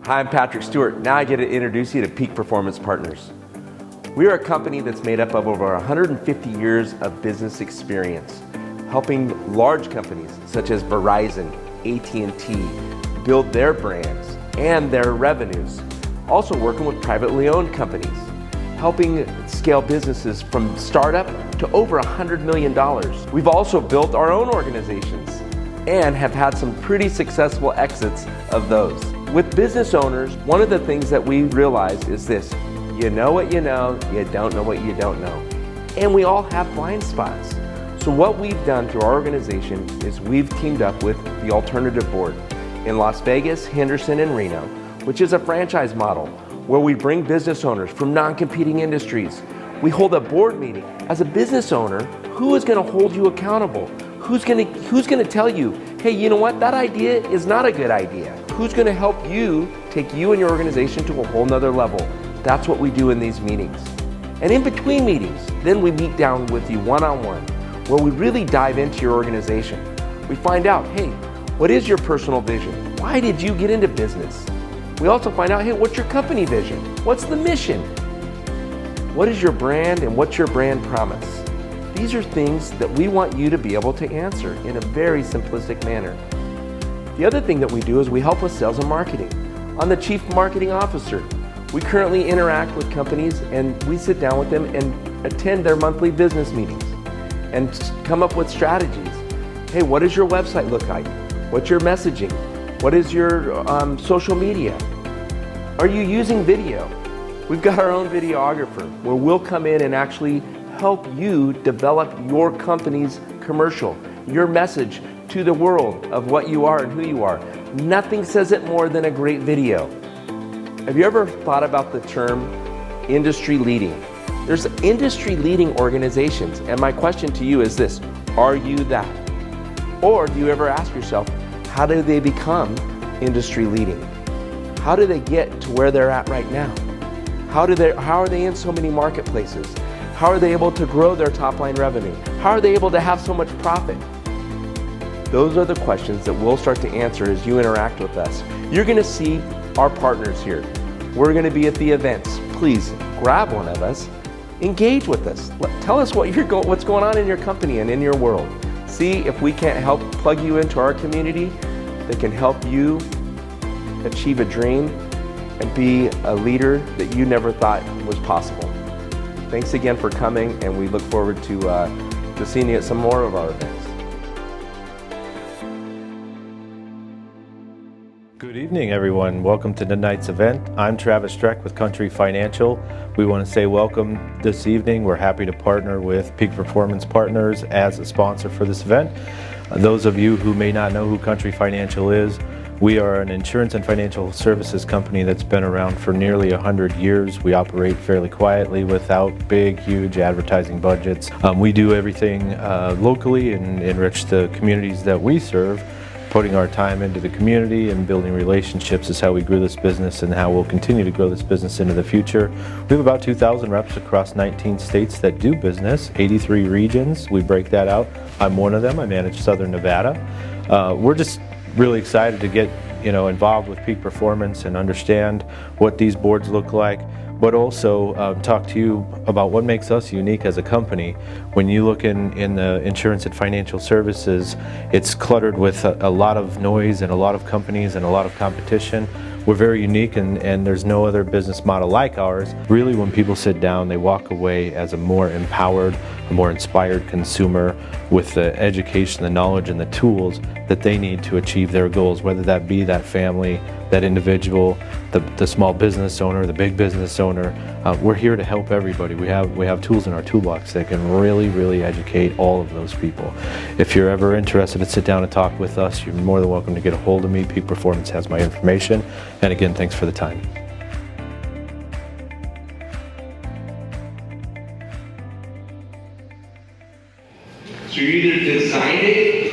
Hi, I'm Patrick Stewart. Now I get to introduce you to Peak Performance Partners. We are a company that's made up of over 150 years of business experience, helping large companies such as Verizon, AT&T build their brands and their revenues. Also working with privately owned companies, helping scale businesses from startup to over $100 million. We've also built our own organizations and have had some pretty successful exits of those. With business owners, one of the things that we realize is this: you know what you know, you don't know what you don't know. And we all have blind spots. So what we've done through our organization is we've teamed up with the Alternative Board in Las Vegas, Henderson, and Reno, which is a franchise model where we bring business owners from non-competing industries. We hold a board meeting. As a business owner, who is going to hold you accountable? Who's going to tell you, hey, you know what, that idea is not a good idea? Who's going to help you take you and your organization to a whole nother level? That's what we do in these meetings. And in between meetings, then we meet down with you one-on-one, where we really dive into your organization. We find out, hey, what is your personal vision? Why did you get into business? We also find out, hey, what's your company vision? What's the mission? What is your brand and what's your brand promise? These are things that we want you to be able to answer in a very simplistic manner. The other thing that we do is we help with sales and marketing. I'm the Chief Marketing Officer. We currently interact with companies and we sit down with them and attend their monthly business meetings and come up with strategies. Hey, what does your website look like? What's your messaging? What is your social media? Are you using video? We've got our own videographer where we'll come in and actually help you develop your company's commercial, your message to the world of what you are and who you are. Nothing says it more than a great video. Have you ever thought about the term industry leading? There's industry leading organizations, and my question to you is this: are you that? Or do you ever ask yourself, how do they become industry leading? How do they get to where they're at right now? How are they in so many marketplaces? How are they able to grow their top line revenue? How are they able to have so much profit? Those are the questions that we'll start to answer as you interact with us. You're going to see our partners here. We're going to be at the events. Please grab one of us, engage with us. Tell us what's going on in your company and in your world. See if we can't help plug you into our community that can help you achieve a dream and be a leader that you never thought was possible. Thanks again for coming, and we look forward to seeing you at some more of our events. Good evening, everyone. Welcome to tonight's event. I'm Travis Streck with Country Financial. We want to say welcome this evening. We're happy to partner with Peak Performance Partners as a sponsor for this event. Those of you who may not know who Country Financial is, we are an insurance and financial services company that's been around for nearly 100 years. We operate fairly quietly without big, huge advertising budgets. We do everything locally and enrich the communities that we serve. Putting our time into the community and building relationships is how we grew this business and how we'll continue to grow this business into the future. We have about 2,000 reps across 19 states that do business, 83 regions. We break that out. I'm one of them. I manage Southern Nevada. We're just really excited to get involved with Peak Performance and understand what these boards look like, but also talk to you about what makes us unique as a company. When you look in the insurance and financial services, it's cluttered with a lot of noise and a lot of companies and a lot of competition. We're very unique and there's no other business model like ours. Really, when people sit down, they walk away as a more empowered, a more inspired consumer with the education, the knowledge, and the tools that they need to achieve their goals, whether that be that family, that individual, the small business owner, the big business owner. We're here to help everybody. We have tools in our toolbox that can really educate all of those people. If you're ever interested to sit down and talk with us, you're more than welcome to get a hold of me. Peak Performance has my information. And again, thanks for the time. So you either designed it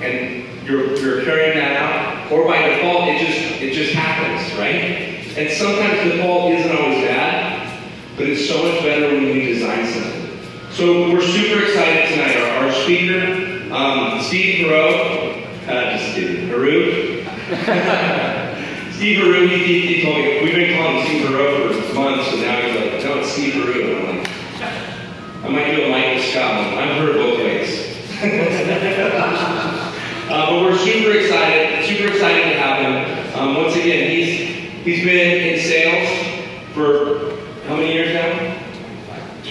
and you're carrying that out, or by default it just happens, right? And sometimes default isn't always bad, but it's so much better when we design something. So we're super excited tonight. Our speaker, Steve Heroux, Steve Steve Heroux, he told me, we've been calling him Steve Heroux for months, and now he's like, no, it's Steve Heroux. I'm like, I might do a Michael Scott. I've heard both ways. But we're super excited to have him. Once again, he's been in sales for how many years now?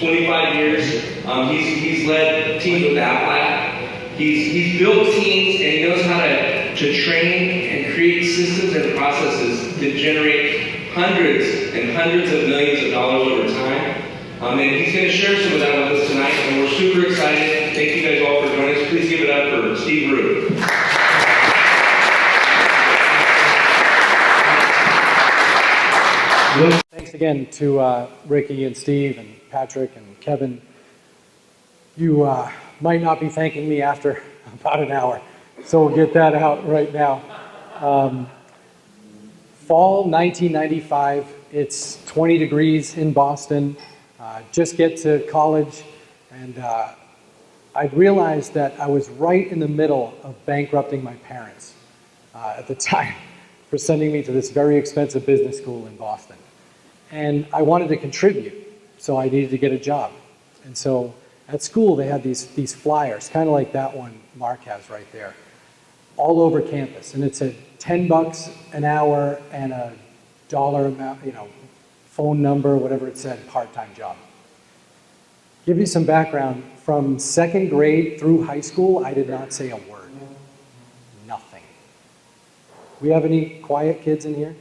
25 years. He's led teams with Aflac. He's built teams, and he knows how to train and create systems and processes to generate hundreds and hundreds of millions of dollars over time. And he's going to share some of that with us tonight, and we're super excited. Thank you guys all for joining us. Please give it up for Steve Heroux. Thanks again to Ricky and Steve and Patrick and Kevin. You might not be thanking me after about an hour, so we'll get that out right now. Fall 1995, it's 20 degrees in Boston. Just get to college, and I realized that I was right in the middle of bankrupting my parents at the time for sending me to this very expensive business school in Boston. And I wanted to contribute, so I needed to get a job. And so at school, they had these flyers, kind of like that one Mark has right there, all over campus. And it said $10 an hour and a dollar amount, phone number, whatever it said, part-time job. Give you some background. From second grade through high school, I did not say a word. Nothing. We have any quiet kids in here?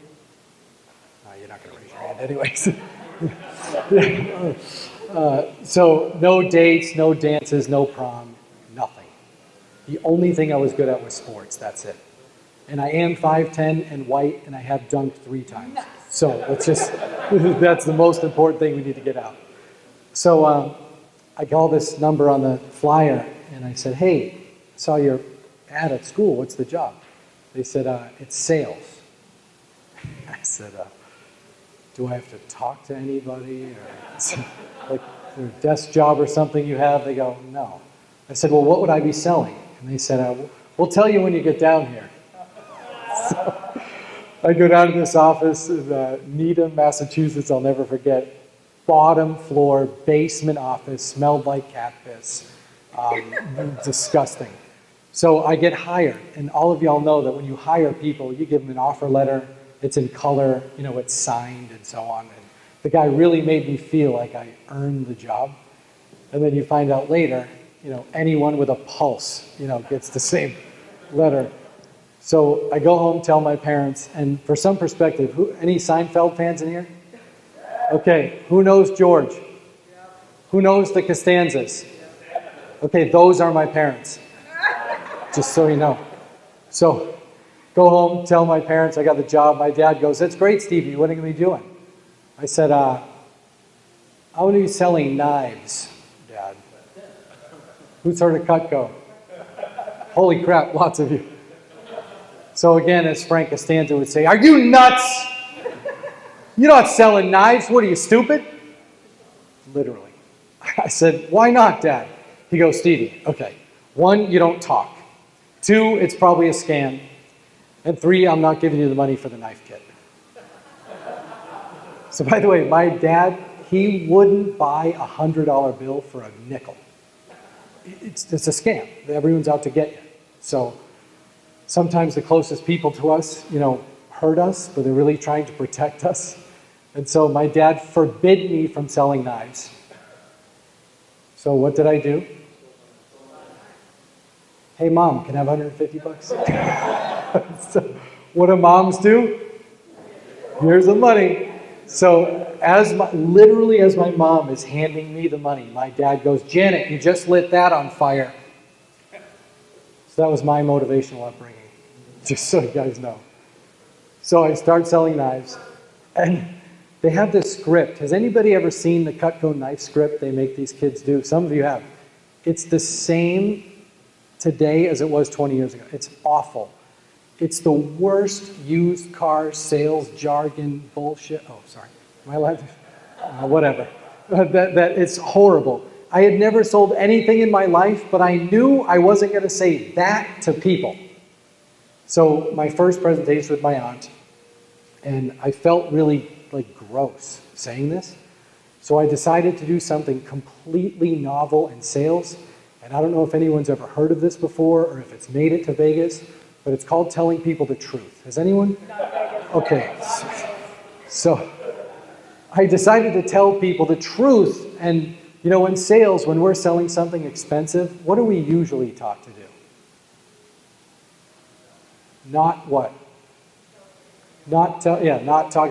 No, you're not going to raise your hand anyways. So no dates, no dances, no prom, nothing. The only thing I was good at was sports, that's it. And I am 5'10" and white, and I have dunked 3 times. So let's just, that's the most important thing we need to get out. So I called this number on the flyer, and I said, hey, I saw your ad at school, what's the job? They said, it's sales. I said, do I have to talk to anybody? Or like a desk job or something you have? They go, no. I said, well, what would I be selling? And they said, we'll tell you when you get down here. So I go down to this office in Needham, Massachusetts, I'll never forget. Bottom floor, basement office, smelled like cat piss. Disgusting. So I get hired, and all of y'all know that when you hire people, you give them an offer letter, it's in color, it's signed and so on. And the guy really made me feel like I earned the job. And then you find out later, anyone with a pulse, gets the same letter. So I go home, tell my parents, and for some perspective, any Seinfeld fans in here? Okay, who knows George? Who knows the Costanzas? Okay, those are my parents, just so you know. So go home, tell my parents I got the job. My dad goes, that's great, Stevie, what are you going to be doing? I said, I'm going to be selling knives, Dad. Who's heard of Cutco? Holy crap, lots of you. So again, as Frank Costanza would say, are you nuts? You're not selling knives. What are you, stupid? Literally. I said, why not, Dad? He goes, Stevie, okay. 1, you don't talk. 2, it's probably a scam. And 3, I'm not giving you the money for the knife kit. So by the way, my dad, he wouldn't buy a $100 bill for a nickel. It's a scam. Everyone's out to get you. So sometimes the closest people to us, hurt us, but they're really trying to protect us. And so my dad forbid me from selling knives. So what did I do? Hey, Mom, can I have 150 bucks? So what do moms do? Here's the money. So literally as my mom is handing me the money, my dad goes, Janet, you just lit that on fire. So that was my motivational upbringing, just so you guys know. So I start selling knives, and they have this script. Has anybody ever seen the Cutco knife script they make these kids do? Some of you have. It's the same today as it was 20 years ago. It's awful. It's the worst used car sales jargon bullshit. Oh, sorry. Am I allowed to? Whatever. It's horrible. I had never sold anything in my life, but I knew I wasn't going to say that to people. So my first presentation with my aunt, And I felt really like gross saying this. So I decided to do something completely novel in sales. And I don't know if anyone's ever heard of this before or if it's made it to Vegas, but it's called telling people the truth. Has anyone? Not Vegas. Okay. So I decided to tell people the truth. And you know, in sales, when we're selling something expensive, what are we usually taught to do? Not what? Not talk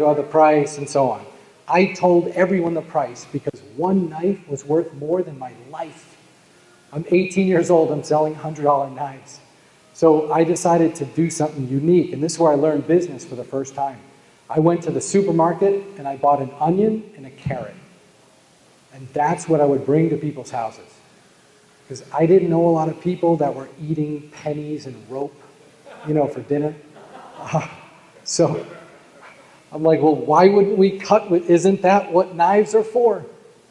about the price and so on. I told everyone the price because one knife was worth more than my life. I'm 18 years old, I'm selling $100 knives. So I decided to do something unique, and this is where I learned business for the first time. I went to the supermarket and I bought an onion and a carrot. And that's what I would bring to people's houses. Because I didn't know a lot of people that were eating pennies and rope, you know, for dinner. So I'm like, well, why wouldn't we cut with, isn't that what knives are for?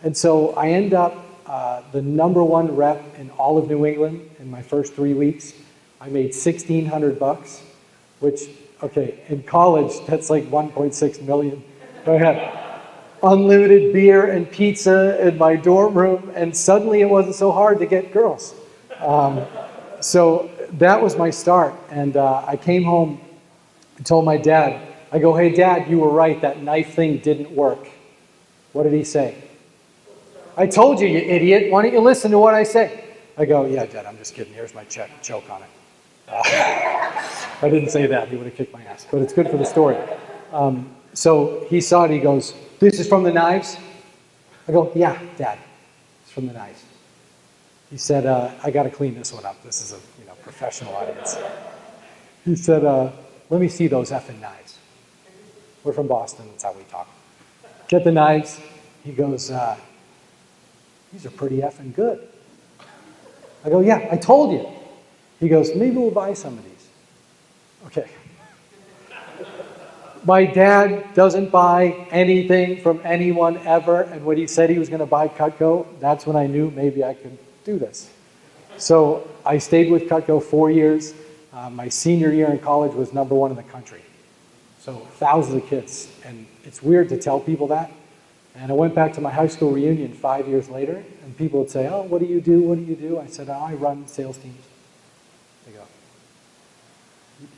And so I end up the #1 rep in all of New England in my first 3 weeks. I made $1,600, which, okay, in college, that's like 1.6 million. I had unlimited beer and pizza in my dorm room, and suddenly it wasn't so hard to get girls. So that was my start, and I came home and told my dad, I go, hey Dad, you were right, that knife thing didn't work. What did he say? I told you, you idiot, why don't you listen to what I say? I go, yeah Dad, I'm just kidding, here's my check, choke on it. I didn't say that, he would have kicked my ass, but it's good for the story. So he saw it, he goes, this is from the knives? I go, yeah, Dad, it's from the knives. He said, I got to clean this one up. This is a professional audience. He said, let me see those effing knives. We're from Boston, that's how we talk. Get the knives. He goes, these are pretty effing good. I go, yeah, I told you. He goes, maybe we'll buy some of these. Okay. My dad doesn't buy anything from anyone ever, and when he said he was going to buy Cutco, that's when I knew maybe I could do this. So I stayed with Cutco 4 years. My senior year in college was #1 in the country. So thousands of kids, and it's weird to tell people that. And I went back to my high school reunion 5 years later, and people would say, oh, what do you do, what do you do? I said, oh, I run sales teams. They go,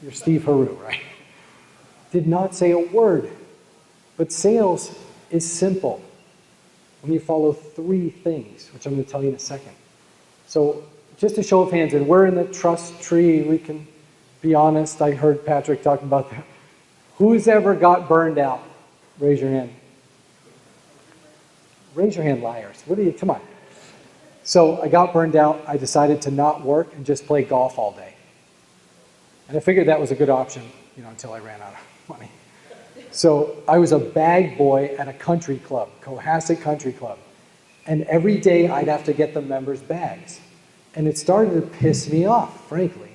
you're Steve Heroux, right? Did not say a word. But sales is simple when you follow 3 things, which I'm going to tell you in a second. So just a show of hands, and we're in the trust tree, we can be honest. I heard Patrick talking about that. Who's ever got burned out? Raise your hand. Raise your hand, liars. What are you, come on. So I got burned out. I decided to not work and just play golf all day. And I figured that was a good option, until I ran out of money. So I was a bag boy at a country club, Cohasset Country Club. And every day I'd have to get the members bags. And it started to piss me off, frankly,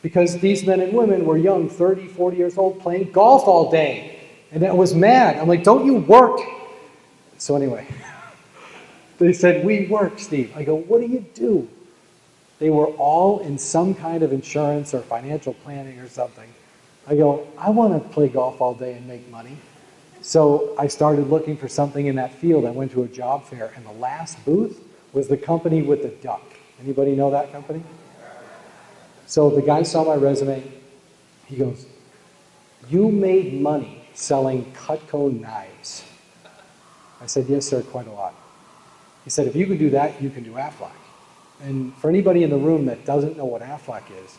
because these men and women were young, 30, 40 years old, playing golf all day. And I was mad. I'm like, don't you work? So anyway, they said, we work, Steve. I go, what do you do? They were all in some kind of insurance or financial planning or something. I go, I want to play golf all day and make money. So I started looking for something in that field. I went to a job fair, and the last booth was the company with the duck. Anybody know that company? So the guy saw my resume. He goes, you made money selling Cutco knives. I said, yes, sir, quite a lot. He said, if you can do that, you can do Aflac. And for anybody in the room that doesn't know what Aflac is,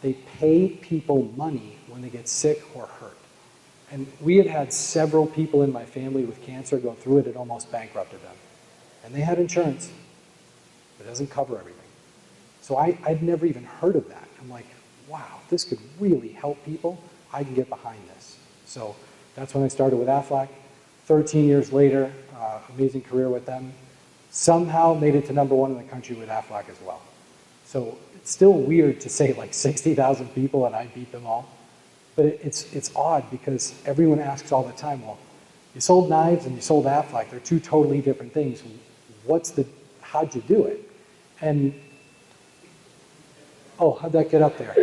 they pay people money when they get sick or hurt. And we had several people in my family with cancer go through it. It almost bankrupted them. And they had insurance. It doesn't cover everything. So I'd never even heard of that. I'm like, wow, this could really help people. I can get behind this. So that's when I started with Aflac. 13 years later, amazing career with them. Somehow made it to #1 in the country with Aflac as well. So it's still weird to say like 60,000 people and I beat them all. But it's odd because everyone asks all the time, well, you sold knives and you sold Aflac. They're 2 totally different things. How'd you do it? And, oh, how'd that get up there?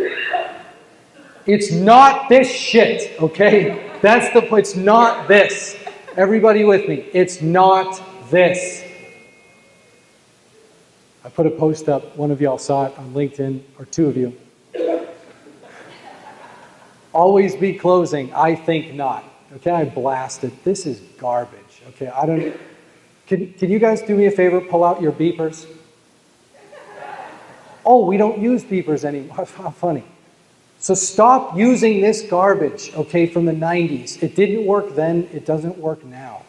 It's not this shit, okay? That's the point. It's not this. Everybody with me. It's not this. I put a post up. One of y'all saw it on LinkedIn, or two of you. Always be closing. I think not. Okay, I blasted. This is garbage. Okay, I don't. Can you guys do me a favor? Pull out your beepers. Oh, we don't use beepers anymore. How funny. So stop using this garbage, okay, from the 90s. It didn't work then. It doesn't work now.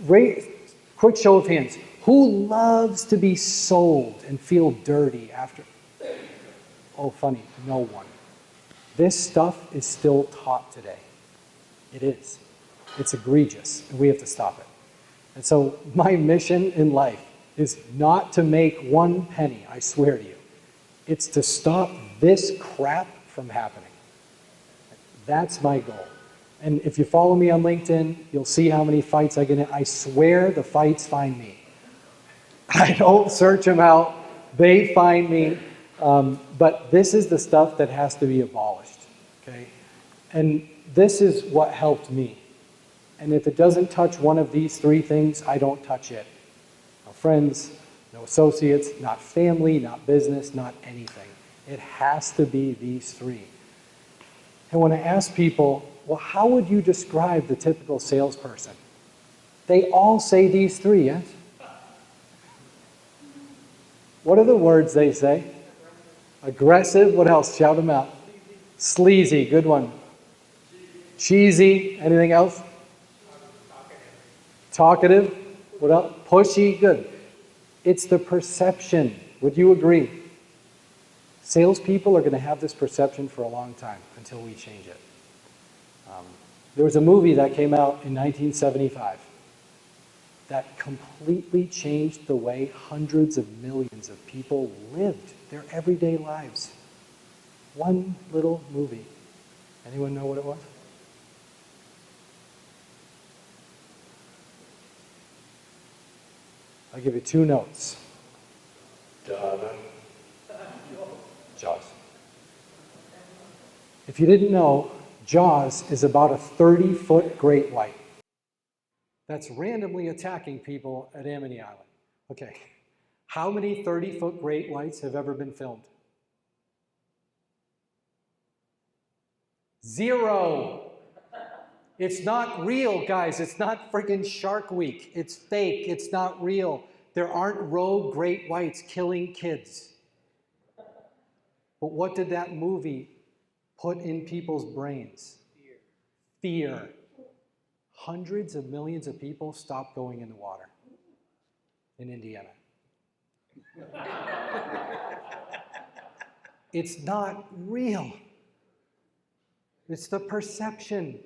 Quick show of hands. Who loves to be sold and feel dirty after? Oh, funny. No one. This stuff is still taught today. It is. It's egregious, and we have to stop it. And so my mission in life is not to make 1 penny, I swear to you. It's to stop this crap from happening. That's my goal. And if you follow me on LinkedIn, you'll see how many fights I get in. I swear the fights find me. I don't search them out. They find me. But this is the stuff that has to be abolished. Okay? And this is what helped me. And if it doesn't touch one of these 3 things, I don't touch it. No friends, no associates, not family, not business, not anything. It has to be these 3. And when I ask people, well, how would you describe the typical salesperson? They all say these 3, yes? What are the words they say? Aggressive, what else? Shout them out. Sleazy, good one. Cheesy, anything else? Talkative, what else? Pushy, good. It's the perception. Would you agree? Salespeople are going to have this perception for a long time until we change it. There was a movie that came out in 1975 that completely changed the way hundreds of millions of people lived their everyday lives. One little movie. Anyone know what it was? I'll give you 2 notes. Jaws. If you didn't know, Jaws is about a 30-foot great white that's randomly attacking people at Amity Island. Okay, how many 30-foot great whites have ever been filmed? 0. It's not real, guys. It's not freaking Shark Week. It's fake. It's not real. There aren't rogue great whites killing kids. But what did that movie put in people's brains? Fear. Hundreds of millions of people stopped going in the water in Indiana. It's not real. It's the perception.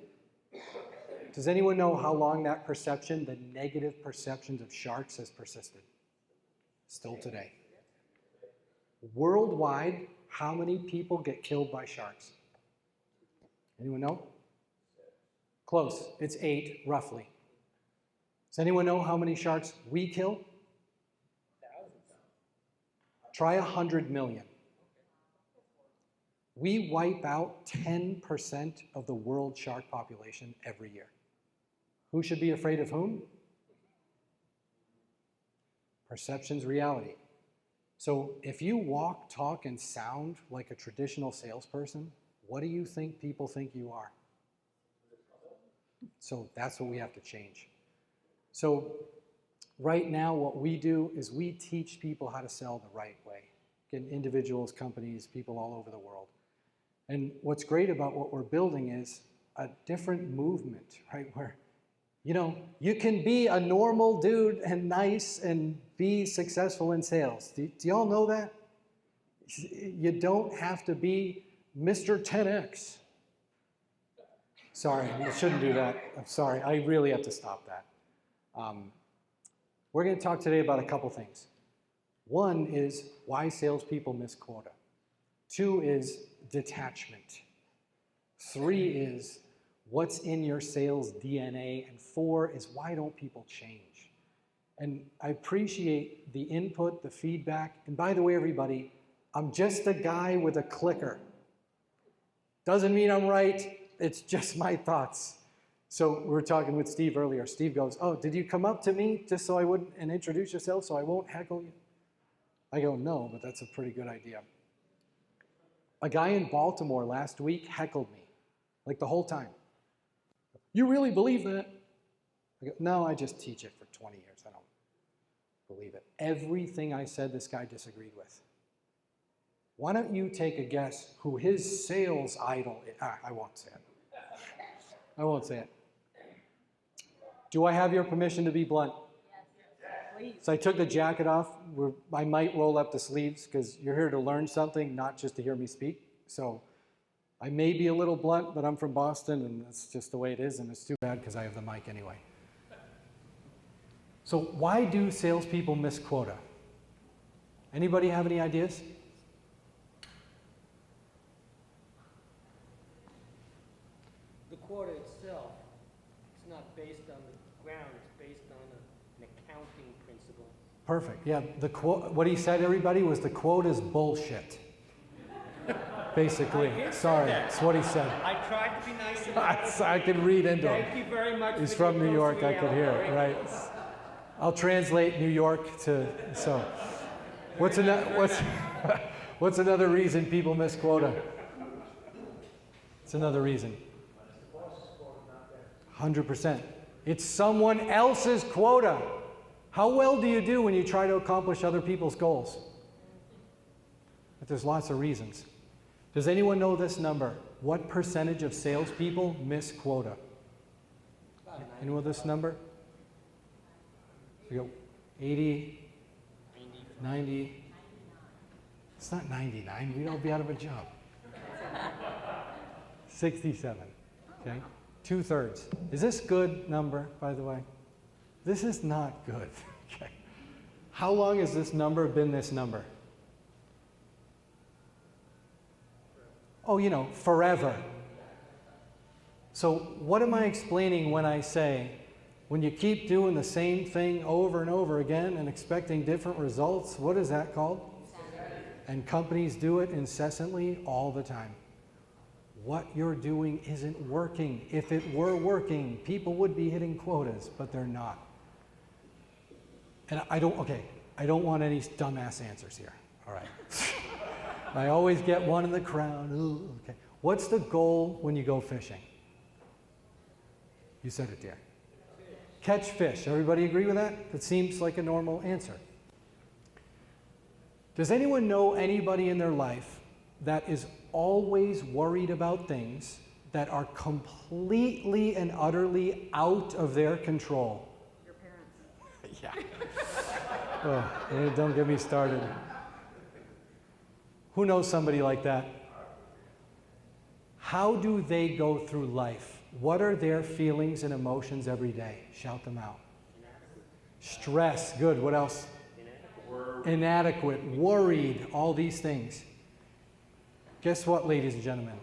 Does anyone know how long that perception, the negative perceptions of sharks, has persisted? Still today. Worldwide, how many people get killed by sharks? Anyone know? Close. It's 8, roughly. Does anyone know how many sharks we kill? Try 100 million. We wipe out 10% of the world shark population every year. Who should be afraid of whom? Perception's reality. So if you walk, talk, and sound like a traditional salesperson, what do you think people think you are? So that's what we have to change. So right now what we do is we teach people how to sell the right way. Again, individuals, companies, people all over the world. And what's great about what we're building is a different movement, right? Where, you know, you can be a normal dude and nice and be successful in sales. Do y'all know that? You don't have to be Mr. 10X. Sorry, you shouldn't do that. I'm sorry, I really have to stop that. We're going to talk today about a couple things. One is why salespeople miss quota. 2 is detachment. 3 is what's in your sales DNA. And 4 is why don't people change? And I appreciate the input, the feedback. And by the way, everybody, I'm just a guy with a clicker. Doesn't mean I'm right. It's just my thoughts. So we were talking with Steve earlier. Steve goes, oh, did you come up to me just so I wouldn't, and introduce yourself so I won't heckle you? I go, no, but that's a pretty good idea. A guy in Baltimore last week heckled me, like the whole time. You really believe that? I go, no, I just teach it for 20 years. I don't believe it. Everything I said, this guy disagreed with. Why don't you take a guess who his sales idol is? I won't say it. I won't say it. Do I have your permission to be blunt? Yes, please. So I took the jacket off. I might roll up the sleeves because you're here to learn something, not just to hear me speak. So I may be a little blunt, but I'm from Boston, and that's just the way it is, and it's too bad because I have the mic anyway. So why do salespeople miss quota? Anybody have any ideas? The quota itself, it's not based on the ground, it's based on an accounting principle. Perfect. Yeah, what he said, everybody, was the quota's bullshit. Basically. Sorry, that's what he said. I tried to be nice about I can read into it. Thank you very much. He's from New York, I could hear it, right? I'll translate New York to, so. What's another reason people miss quota? It's another reason. 100%. It's someone else's quota. How well do you do when you try to accomplish other people's goals? But there's lots of reasons. Does anyone know this number? What percentage of salespeople miss quota? Anyone know this number? You go 80, 90. It's not 99. We'd all be out of a job. 67. Okay? 2/3. Is this good number, by the way? This is not good. Okay. How long has this number been this number? Oh, forever. So what am I explaining when I say, when you keep doing the same thing over and over again and expecting different results, what is that called? And companies do it incessantly all the time. What you're doing isn't working. If it were working, people would be hitting quotas, but they're not. And I don't want any dumbass answers here. All right. I always get one in the crowd. Ooh, okay. What's the goal when you go fishing? You said it, dear. Catch fish. Everybody agree with that? That seems like a normal answer. Does anyone know anybody in their life that is always worried about things that are completely and utterly out of their control? Your parents. Yeah. Oh, don't get me started. Who knows somebody like that? How do they go through life? What are their feelings and emotions every day? Shout them out. Stress. Good. What else? Inadequate. Worried. All these things. Guess what, ladies and gentlemen?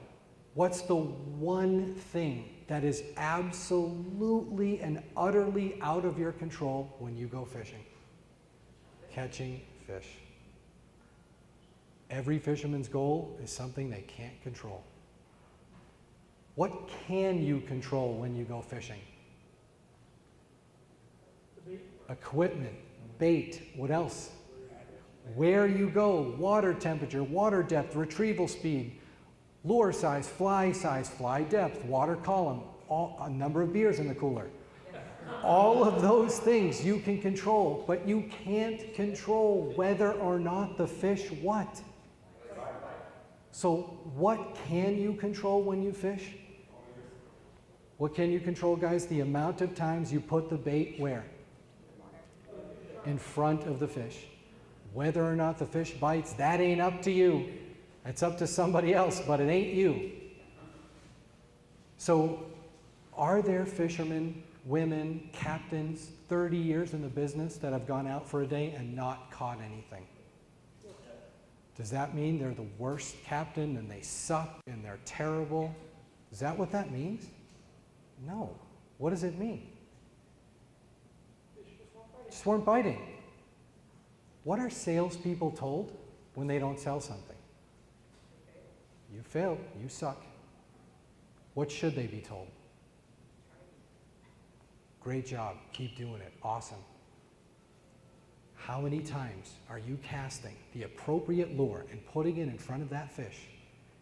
What's the one thing that is absolutely and utterly out of your control when you go fishing? Catching fish. Every fisherman's goal is something they can't control. What can you control when you go fishing? Equipment, bait, what else? Where you go, water temperature, water depth, retrieval speed, lure size, fly depth, water column, a number of beers in the cooler. All of those things you can control, but you can't control whether or not the fish what? So what can you control when you fish? What can you control, guys? The amount of times you put the bait where? In front of the fish. Whether or not the fish bites, that ain't up to you. It's up to somebody else, but it ain't you. So are there fishermen, women, captains, 30 years in the business that have gone out for a day and not caught anything? Does that mean they're the worst captain and they suck and they're terrible? Is that what that means? No. What does it mean? Just weren't biting. What are salespeople told when they don't sell something? You failed. You suck. What should they be told? Great job. Keep doing it. Awesome. How many times are you casting the appropriate lure and putting it in front of that fish?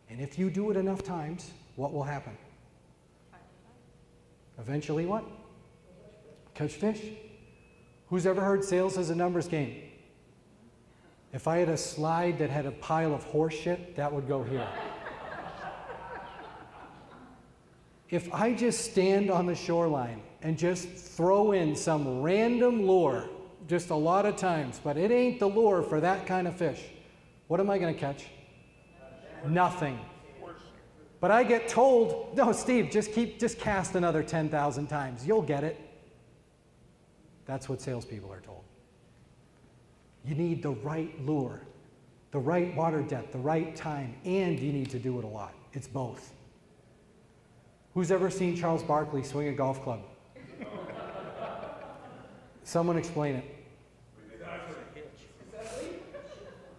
And if you do it enough times, what will happen? Eventually what? Catch fish. Who's ever heard sales as a numbers game? If I had a slide that had a pile of horse shit, that would go here. If I just stand on the shoreline and just throw in some random lure, just a lot of times, but it ain't the lure for that kind of fish, what am I going to catch? Nothing. But I get told, no, Steve, just cast another 10,000 times. You'll get it. That's what salespeople are told. You need the right lure, the right water depth, the right time, and you need to do it a lot. It's both. Who's ever seen Charles Barkley swing a golf club? Someone explain it.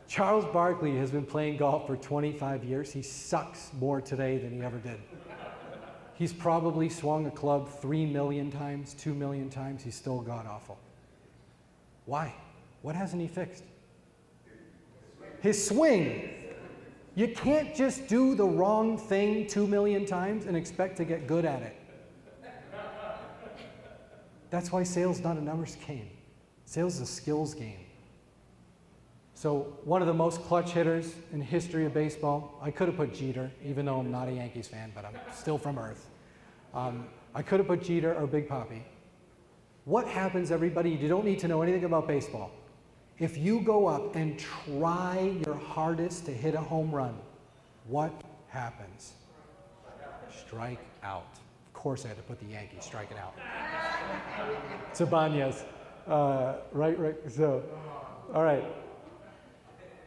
Charles Barkley has been playing golf for 25 years. He sucks more today than he ever did. He's probably swung a club 3 million times, 2 million times. He's still god-awful. Why? What hasn't he fixed? His swing. You can't just do the wrong thing 2 million times and expect to get good at it. That's why sales is not a numbers game. Sales is a skills game. So one of the most clutch hitters in the history of baseball, I could have put Jeter, even though I'm not a Yankees fan, but I'm still from Earth. I could have put Jeter or Big Papi. What happens, everybody? You don't need to know anything about baseball. If you go up and try your hardest to hit a home run, what happens? Strike out. Of course I had to put the Yankees striking out. It's Ibanez. Right. So, all right.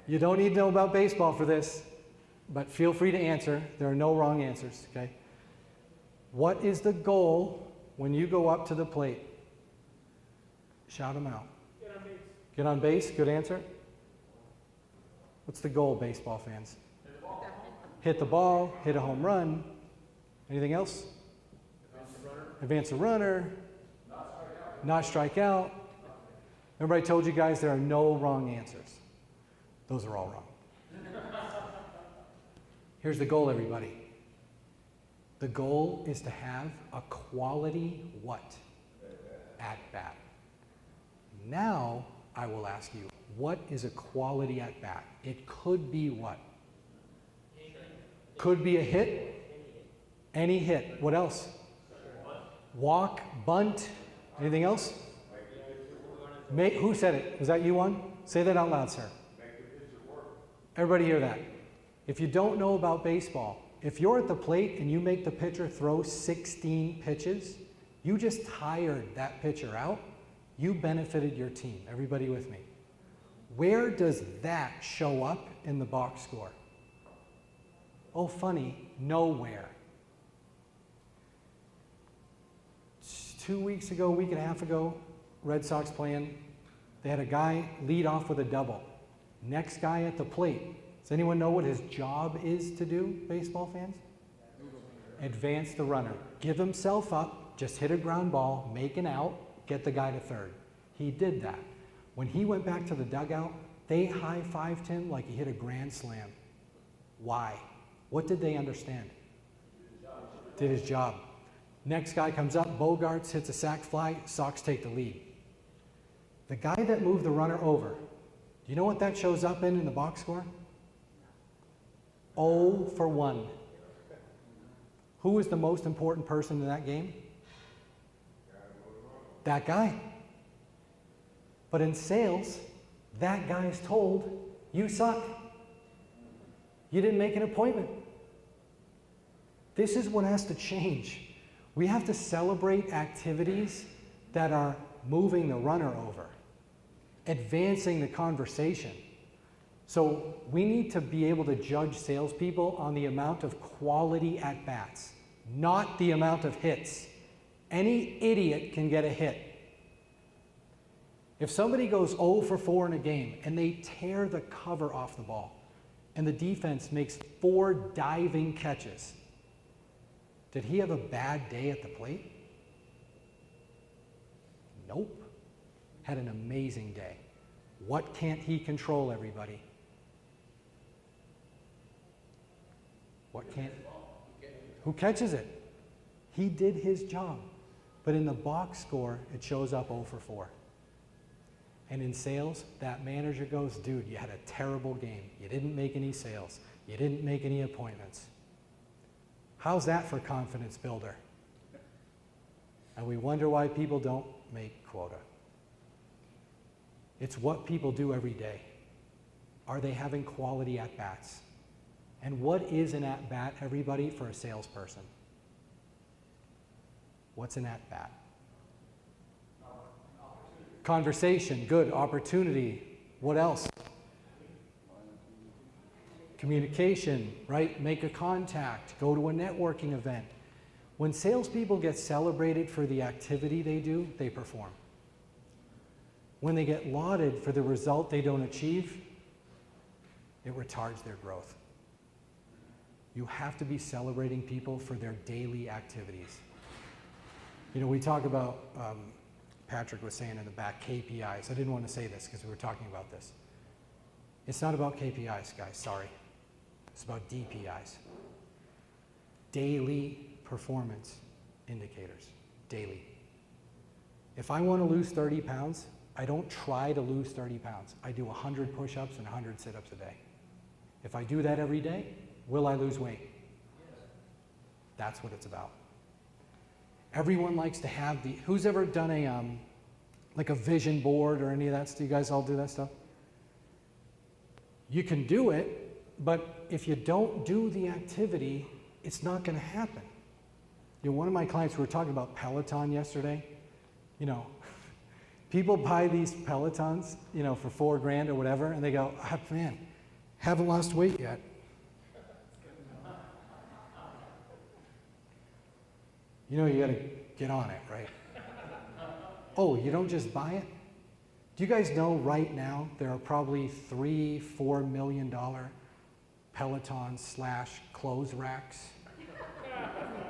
You don't need to know about baseball for this, but feel free to answer. There are no wrong answers, okay? What is the goal when you go up to the plate? Shout them out. Get on base. Get on base, good answer. What's the goal, baseball fans? Hit the ball, hit a home run. Anything else? Advance the runner. Not strike out. Remember I told you guys there are no wrong answers. Those are all wrong. Here's the goal, everybody. The goal is to have a quality what? At bat. Now, I will ask you, what is a quality at bat? It could be what? Could be a hit. Any hit. What else? Walk, bunt. Anything else? Who said it? Was that you one? Say that out loud, sir. Everybody hear that? If you don't know about baseball, if you're at the plate and you make the pitcher throw 16 pitches, you just tired that pitcher out. You benefited your team. Everybody with me? Where does that show up in the box score? Oh, funny, nowhere. 2 weeks ago, week and a half ago, Red Sox playing, they had a guy lead off with a double. Next guy at the plate. Does anyone know what his job is to do, baseball fans? Advance the runner. Give himself up, just hit a ground ball, make an out, get the guy to third. He did that. When he went back to the dugout, they high-fived him like he hit a grand slam. Why? What did they understand? Did his job. Next guy comes up, Bogarts hits a sac fly, Sox take the lead. The guy that moved the runner over, do you know what that shows up in the box score? 0 for 1. Who was the most important person in that game? That guy. But in sales, that guy is told, you suck. You didn't make an appointment. This is what has to change. We have to celebrate activities that are moving the runner over, advancing the conversation. So we need to be able to judge salespeople on the amount of quality at bats, not the amount of hits. Any idiot can get a hit. If somebody goes 0 for 4 in a game and they tear the cover off the ball and the defense makes 4 diving catches, Did he have a bad day at the plate? Nope. Had an amazing day. What can't he control, everybody? What can't? Who catches it? He did his job. But in the box score, it shows up 0 for 4. And in sales, that manager goes, dude, you had a terrible game. You didn't make any sales. You didn't make any appointments. How's that for confidence builder? And we wonder why people don't make quota. It's what people do every day. Are they having quality at-bats? And what is an at-bat, everybody, for a salesperson? What's an at-bat? Conversation, good. Opportunity, what else? Communication, right? Make a contact, go to a networking event. When salespeople get celebrated for the activity they do, they perform. When they get lauded for the result they don't achieve, it retards their growth. You have to be celebrating people for their daily activities. You know, we talk about, Patrick was saying in the back, KPIs. I didn't want to say this because we were talking about this. It's not about KPIs, guys, sorry. It's about DPIs. Daily performance indicators, daily. If I want to lose 30 pounds, I don't try to lose 30 pounds. I do 100 push-ups and 100 sit-ups a day. If I do that every day, will I lose weight? That's what it's about. Everyone likes to have the, who's ever done a, like a vision board or any of that? Do you guys all do that stuff? You can do it, but if you don't do the activity, it's not going to happen. You know, one of my clients, we were talking about Peloton yesterday. You know, people buy these Pelotons, you know, for $4,000 or whatever, and they go, oh, man, haven't lost weight yet. You know, you got to get on it, right? Oh, you don't just buy it? Do you guys know right now there are probably $3-4 million Peloton/clothes racks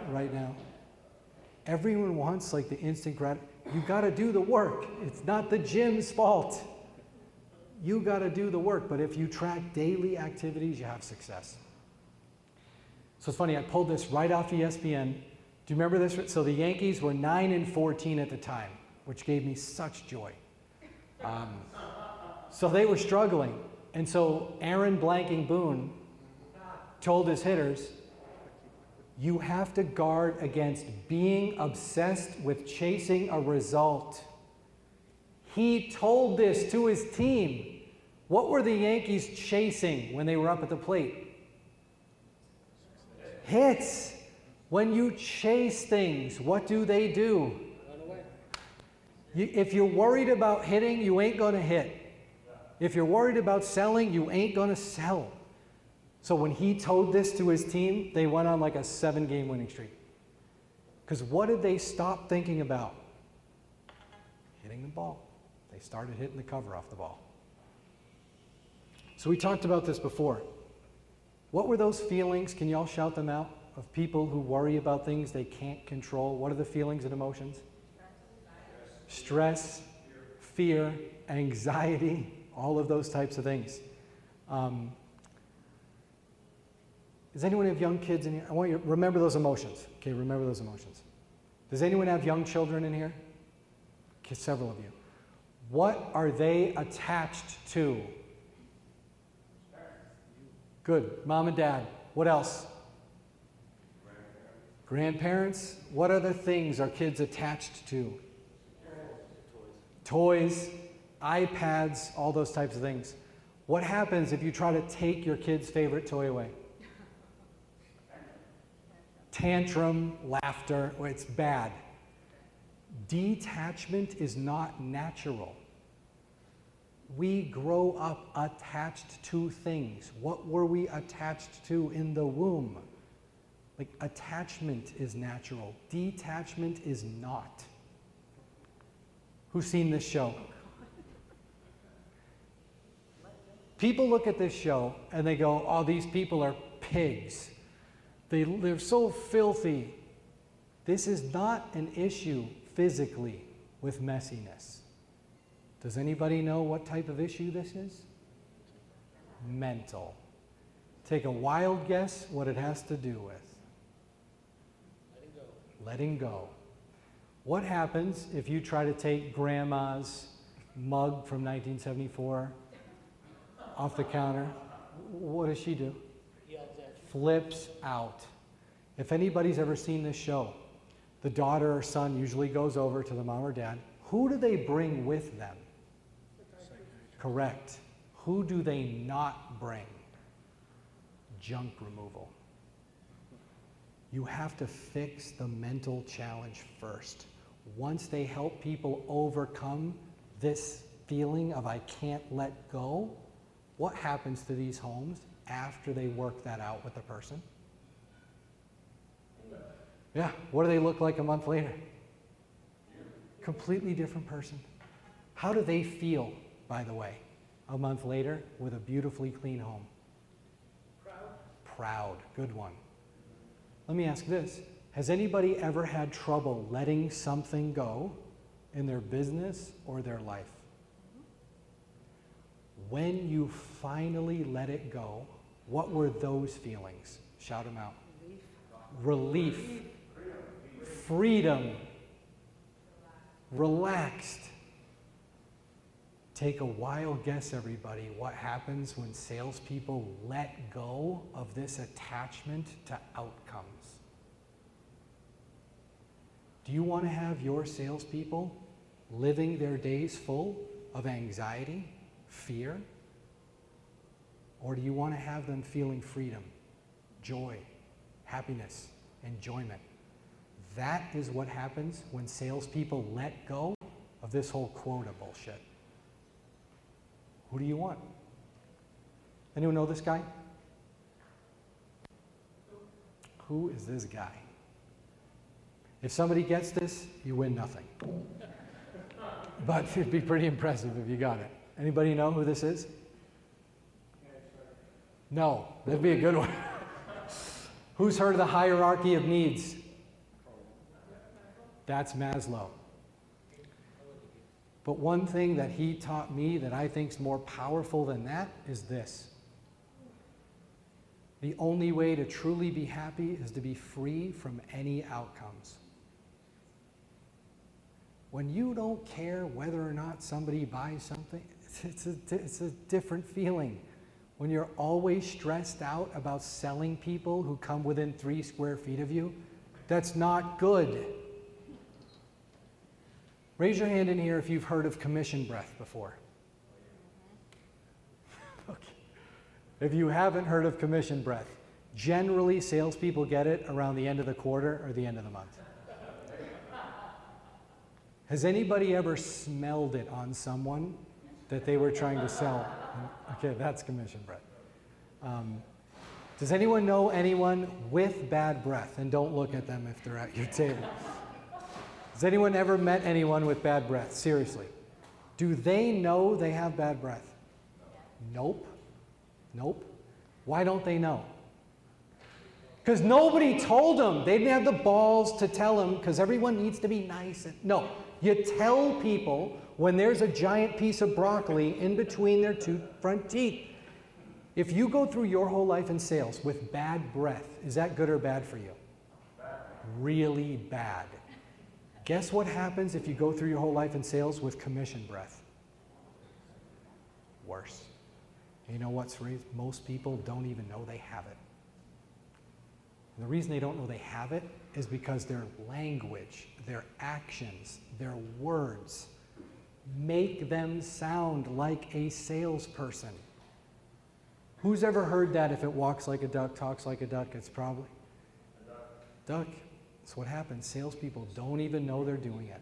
right now? Everyone wants like the instant you got to do the work. It's not the gym's fault. You got to do the work, but if you track daily activities, you have success. So it's funny, I pulled this right off ESPN. Do you remember this? So the Yankees were 9-14 at the time, which gave me such joy. So they were struggling. And so Aaron Blanking Boone told his hitters, you have to guard against being obsessed with chasing a result. He told this to his team. What were the Yankees chasing when they were up at the plate? Hits. When you chase things, what do? Run away. If you're worried about hitting, you ain't going to hit. If you're worried about selling, you ain't going to sell. So when he told this to his team, they went on like a 7-game winning streak. Because what did they stop thinking about? Hitting the ball. They started hitting the cover off the ball. So we talked about this before. What were those feelings? Can y'all shout them out? Of people who worry about things they can't control. What are the feelings and emotions? Stress, fear, anxiety, all of those types of things. Does anyone have young kids in here? I want you to remember those emotions. Okay, remember those emotions. Does anyone have young children in here? Okay, several of you. What are they attached to? Good. Mom and dad. What else? Grandparents. What other things are kids attached to? Toys, iPads, all those types of things. What happens if you try to take your kid's favorite toy away? Tantrum, laughter, it's bad. Detachment is not natural. We grow up attached to things. What were we attached to in the womb? Like, attachment is natural. Detachment is not. Who's seen this show? People look at this show and they go, oh, these people are pigs. They're so filthy. This is not an issue physically with messiness. Does anybody know what type of issue this is? Mental. Take a wild guess what it has to do with. Letting go. Letting go. What happens if you try to take grandma's mug from 1974 off the counter? What does she do? Yells at you. Flips out. If anybody's ever seen this show, the daughter or son usually goes over to the mom or dad. Who do they bring with them? Correct. Who do they not bring? Junk removal. You have to fix the mental challenge first. Once they help people overcome this feeling of I can't let go, what happens to these homes after they work that out with the person? Yeah, what do they look like a month later? Completely different person. How do they feel, by the way, a month later with a beautifully clean home? Proud. Good one. Let me ask this. Has anybody ever had trouble letting something go in their business or their life? When you finally let it go, what were those feelings? Shout them out. Relief. Freedom. Relaxed. Take a wild guess, everybody, what happens when salespeople let go of this attachment to outcomes. Do you want to have your salespeople living their days full of anxiety, fear? Or do you want to have them feeling freedom, joy, happiness, enjoyment? That is what happens when salespeople let go of this whole quota bullshit. Who do you want? Anyone know this guy? Who is this guy? If somebody gets this, you win nothing. But it'd be pretty impressive if you got it. Anybody know who this is? No, that'd be a good one. Who's heard of the hierarchy of needs? That's Maslow. But one thing that he taught me that I think is more powerful than that is this. The only way to truly be happy is to be free from any outcomes. When you don't care whether or not somebody buys something, it's a different feeling. When you're always stressed out about selling people who come within 3 square feet of you, that's not good. Raise your hand in here if you've heard of commission breath before. Okay. If you haven't heard of commission breath, generally salespeople get it around the end of the quarter or the end of the month. Has anybody ever smelled it on someone that they were trying to sell? Okay, that's commission breath. Does anyone know anyone with bad breath? And don't look at them if they're at your table. Has anyone ever met anyone with bad breath? Seriously. Do they know they have bad breath? Nope. Nope. Why don't they know? Because nobody told them. They didn't have the balls to tell them because everyone needs to be nice. No. You tell people when there's a giant piece of broccoli in between their 2 front teeth. If you go through your whole life in sales with bad breath, is that good or bad for you? Bad. Really bad. Guess what happens if you go through your whole life in sales with commission breath? Worse. And you know what's most people don't even know they have it. And the reason they don't know they have it is because their language, their actions, their words make them sound like a salesperson. Who's ever heard that if it walks like a duck, talks like a duck, it's probably a duck. That's what happens. Salespeople don't even know they're doing it.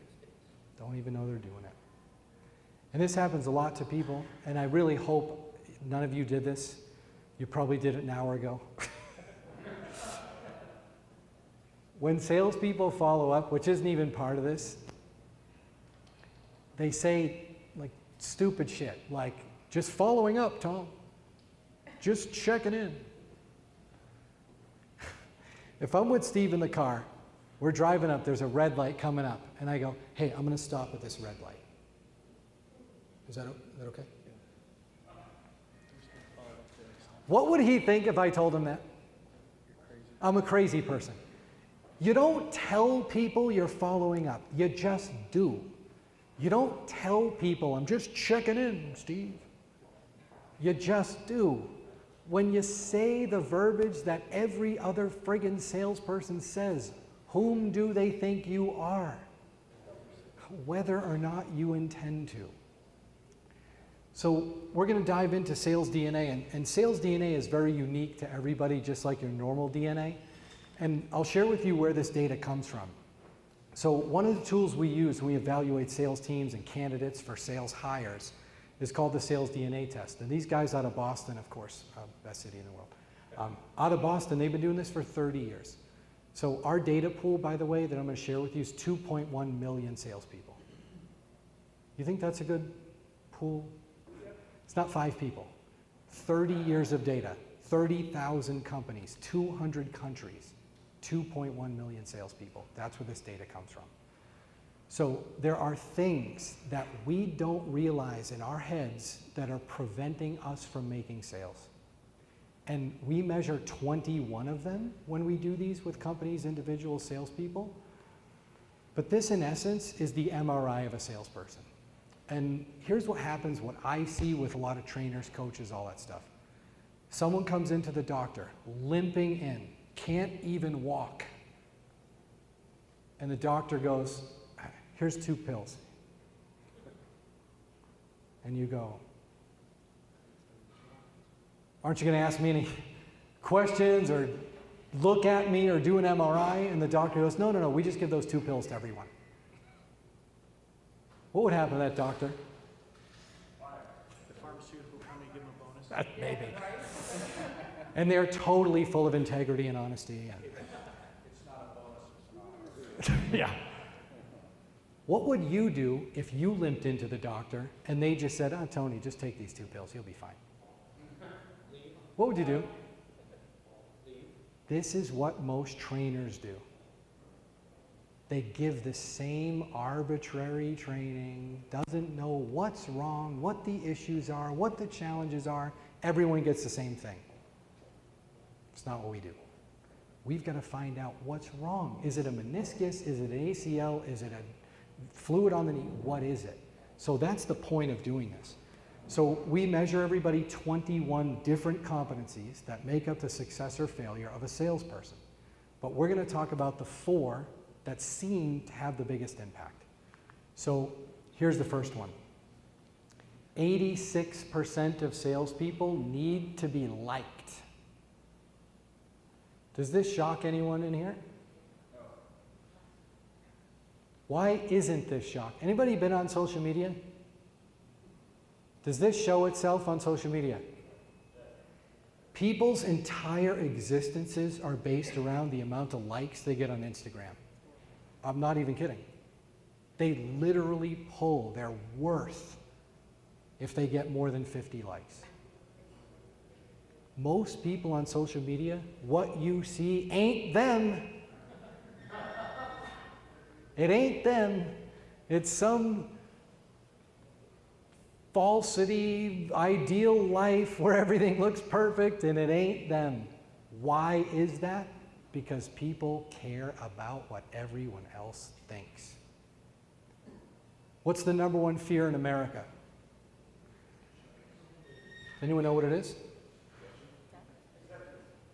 Don't even know they're doing it. And this happens a lot to people, and I really hope none of you did this. You probably did it an hour ago. When salespeople follow up, which isn't even part of this, they say like stupid shit, like, just following up, Tom. Just checking in. If I'm with Steve in the car We're driving up, there's a red light coming up, and I go, hey, I'm gonna stop at this red light. Is that okay? What would he think if I told him that? I'm a crazy person. You don't tell people you're following up. You just do. You don't tell people, I'm just checking in, Steve. You just do. When you say the verbiage that every other friggin' salesperson says, whom do they think you are? Whether or not you intend to. So we're going to dive into sales DNA, and sales DNA is very unique to everybody, just like your normal DNA. And I'll share with you where this data comes from. So one of the tools we use when we evaluate sales teams and candidates for sales hires is called the sales DNA test. And these guys out of Boston, of course, best city in the world, out of Boston, they've been doing this for 30 years. So our data pool, by the way, that I'm going to share with you is 2.1 million salespeople. You think that's a good pool? It's not 5 people. 30 years of data, 30,000 companies, 200 countries, 2.1 million salespeople. That's where this data comes from. So there are things that we don't realize in our heads that are preventing us from making sales. And we measure 21 of them when we do these with companies, individual salespeople. But this, in essence, is the MRI of a salesperson. And here's what happens, what I see with a lot of trainers, coaches, all that stuff. Someone comes into the doctor, limping in, can't even walk. And the doctor goes, here's 2 pills. And you go, aren't you going to ask me any questions or look at me or do an MRI? And the doctor goes, no, we just give those 2 pills to everyone. What would happen to that doctor? The pharmaceutical company give them a bonus. Maybe. And they're totally full of integrity and honesty. And It's not a bonus, it's an honor. yeah. What would you do if you limped into the doctor and they just said, Tony, just take these 2 pills, you'll be fine? What would you do? This is what most trainers do. They give the same arbitrary training, doesn't know what's wrong, what the issues are, what the challenges are. Everyone gets the same thing. It's not what we do. We've got to find out what's wrong. Is it a meniscus? Is it an ACL? Is it a fluid on the knee? What is it? So that's the point of doing this. So we measure everybody 21 different competencies that make up the success or failure of a salesperson. But we're going to talk about the 4 that seem to have the biggest impact. So here's the first one. 86% of salespeople need to be liked. Does this shock anyone in here? No. Why isn't this shock? Anybody been on social media? Does this show itself on social media? People's entire existences are based around the amount of likes they get on Instagram. I'm not even kidding. They literally pull their worth if they get more than 50 likes. Most people on social media, what you see ain't them. It ain't them. It's some falsity, ideal life where everything looks perfect, and it ain't them. Why is that? Because people care about what everyone else thinks. What's the number 1 fear in America? Anyone know what it is?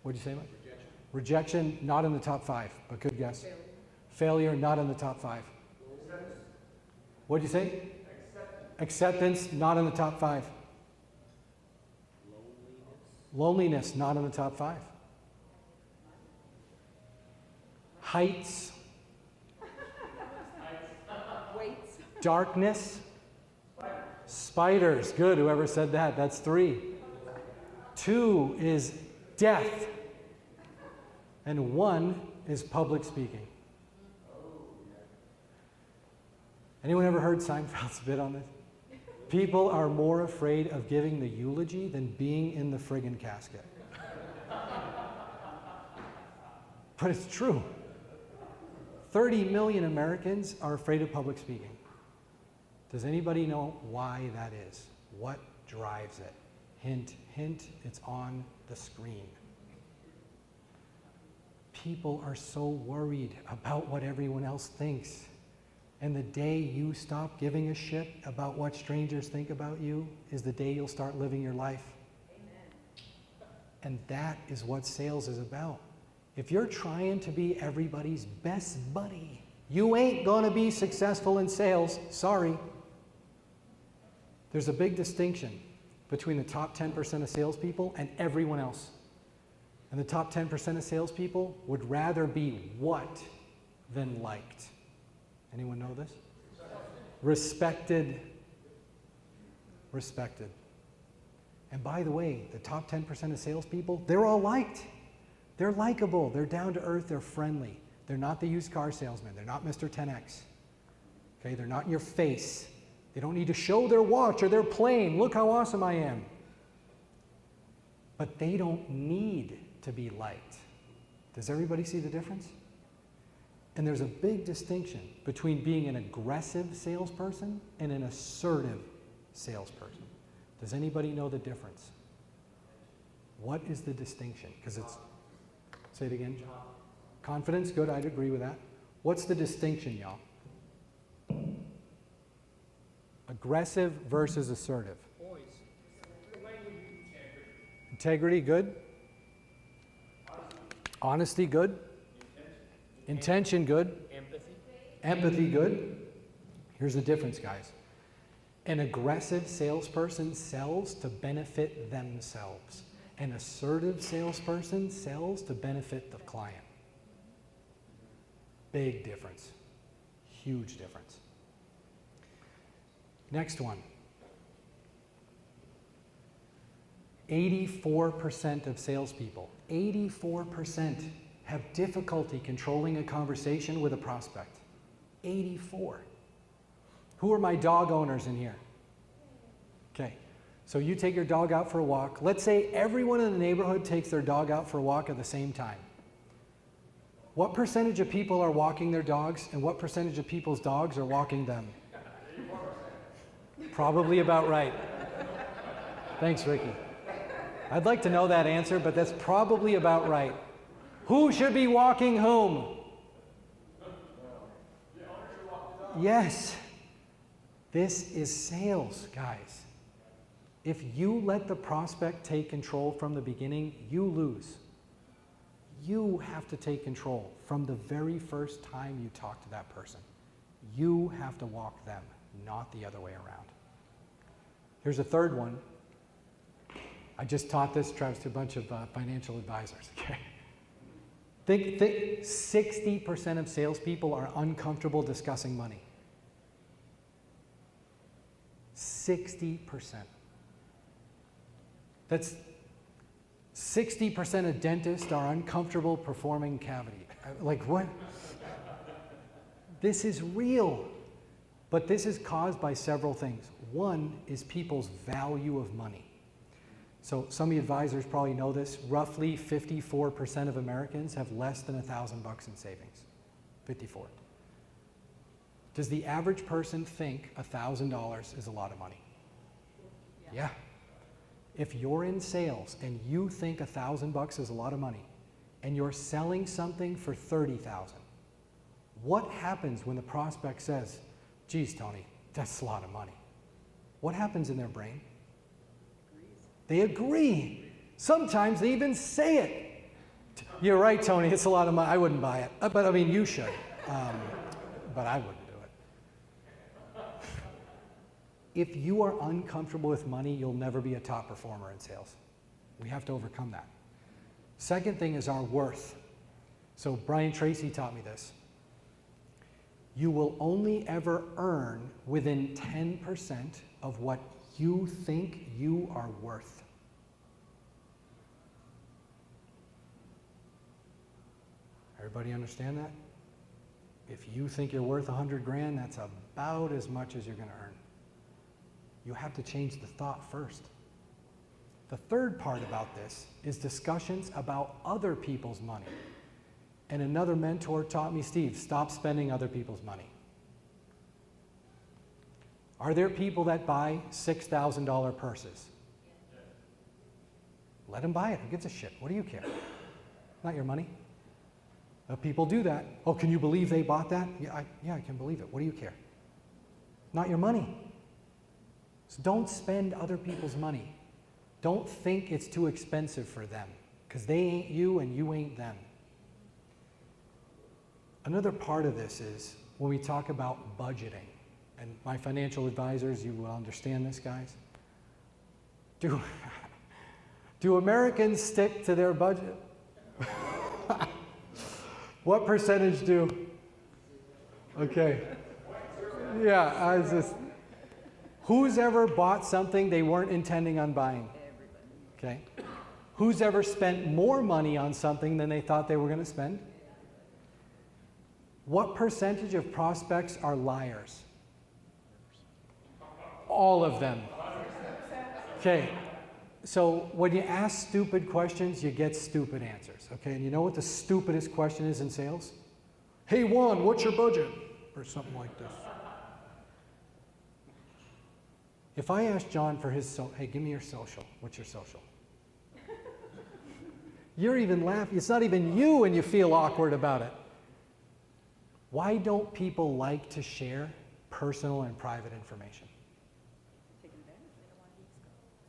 What'd you say, Mike? Rejection, not in the top 5, but good guess. Failure, not in the top 5. What'd you say? Acceptance, not in the top 5. Loneliness, not in the top 5. Heights. Weights. Darkness. Spiders. Good, whoever said that. That's 3. 2 is death. And 1 is public speaking. Anyone ever heard Seinfeld's bit on this? People are more afraid of giving the eulogy than being in the friggin' casket. But it's true. 30 million Americans are afraid of public speaking. Does anybody know why that is? What drives it? Hint, hint, it's on the screen. People are so worried about what everyone else thinks. And the day you stop giving a shit about what strangers think about you is the day you'll start living your life. Amen. And that is what sales is about. If you're trying to be everybody's best buddy, you ain't gonna be successful in sales. Sorry. There's a big distinction between the top 10% of salespeople and everyone else. And the top 10% of salespeople would rather be what than liked. Anyone know this? Respected. Respected. And by the way, the top 10% of salespeople, they're all liked. They're likable. They're down to earth. They're friendly. They're not the used car salesman. They're not Mr. 10X. Okay, they're not in your face. They don't need to show their watch or their plane. Look how awesome I am. But they don't need to be liked. Does everybody see the difference? And there's a big distinction between being an aggressive salesperson and an assertive salesperson. Does anybody know the difference? What is the distinction? Because it's, say it again, John. Confidence, good, I'd agree with that. What's the distinction, y'all? Aggressive versus assertive. Boys. Integrity, good. Honesty, good. Intention, good. Empathy. Empathy, good. Here's the difference, guys. An aggressive salesperson sells to benefit themselves. An assertive salesperson sells to benefit the client. Big difference. Huge difference. Next one. 84% of salespeople, 84% have difficulty controlling a conversation with a prospect. 84. Who are my dog owners in here? Okay, so you take your dog out for a walk. Let's say everyone in the neighborhood takes their dog out for a walk at the same time. What percentage of people are walking their dogs and what percentage of people's dogs are walking them? Probably about right. Thanks, Ricky. I'd like to know that answer, but that's probably about right. Who should be walking whom? Yes. This is sales, guys. If you let the prospect take control from the beginning, you lose. You have to take control from the very first time you talk to that person. You have to walk them, not the other way around. Here's a third one. I just taught this, Travis, to a bunch of financial advisors. Okay. Think 60% of salespeople are uncomfortable discussing money. 60%. That's 60% of dentists are uncomfortable performing cavity. Like what? This is real. But this is caused by several things. One is people's value of money. So some of the advisors probably know this. Roughly 54% of Americans have less than $1,000 in savings. 54. Does the average person think $1,000 is a lot of money? Yeah. If you're in sales and you think $1,000 is a lot of money and you're selling something for $30,000, what happens when the prospect says, geez, Tony, that's a lot of money? What happens in their brain? They agree. Sometimes they even say it. You're right, Tony, it's a lot of money. I wouldn't buy it. But I mean, you should. But I wouldn't do it. If you are uncomfortable with money, you'll never be a top performer in sales. We have to overcome that. Second thing is our worth. So Brian Tracy taught me this. You will only ever earn within 10% of what you think you are worth. Everybody understand that? If you think you're worth 100 grand, that's about as much as you're going to earn. You have to change the thought first. The third part about this is discussions about other people's money. And another mentor taught me, Steve, stop spending other people's money. Are there people that buy $6,000 purses? Let them buy it. Who gives a shit? What do you care? Not your money. People do that. Oh, can you believe they bought that? Yeah, I can believe it. What do you care? Not your money. So don't spend other people's money. Don't think it's too expensive for them, because they ain't you and you ain't them. Another part of this is when we talk about budgeting, and my financial advisors, you will understand this, guys. Do Americans stick to their budget? What percentage do? Okay. Yeah, who's ever bought something they weren't intending on buying? Okay. Who's ever spent more money on something than they thought they were going to spend? What percentage of prospects are liars? All of them. Okay. So when you ask stupid questions, you get stupid answers. Okay. And you know what the stupidest question is in sales? Hey, Juan, what's your budget? Or something like this. If I ask John for his hey, give me your social. What's your social? You're even laughing. It's not even you, and you feel awkward about it. Why don't people like to share personal and private information?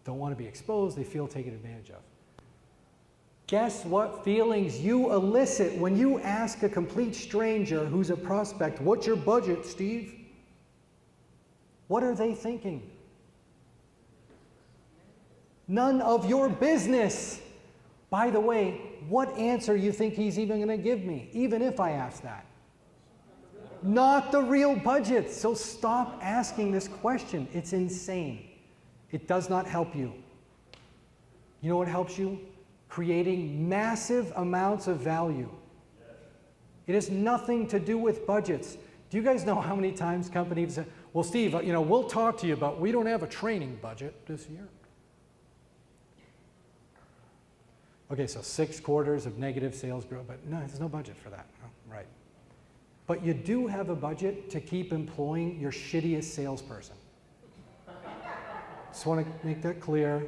Don't want to be exposed. They feel taken advantage of. Guess what feelings you elicit when you ask a complete stranger who's a prospect, what's your budget, Steve? What are they thinking? None of your business. By the way, what answer you think he's even going to give me, even if I ask that? Not the real budget. So stop asking this question. It's insane. It does not help you. You know what helps you? Creating massive amounts of value. It has nothing to do with budgets. Do you guys know how many times companies say, well, Steve, we'll talk to you, but we don't have a training budget this year. Okay, so 6 quarters of negative sales growth, but no, there's no budget for that. Oh, right. But you do have a budget to keep employing your shittiest salesperson. Just want to make that clear.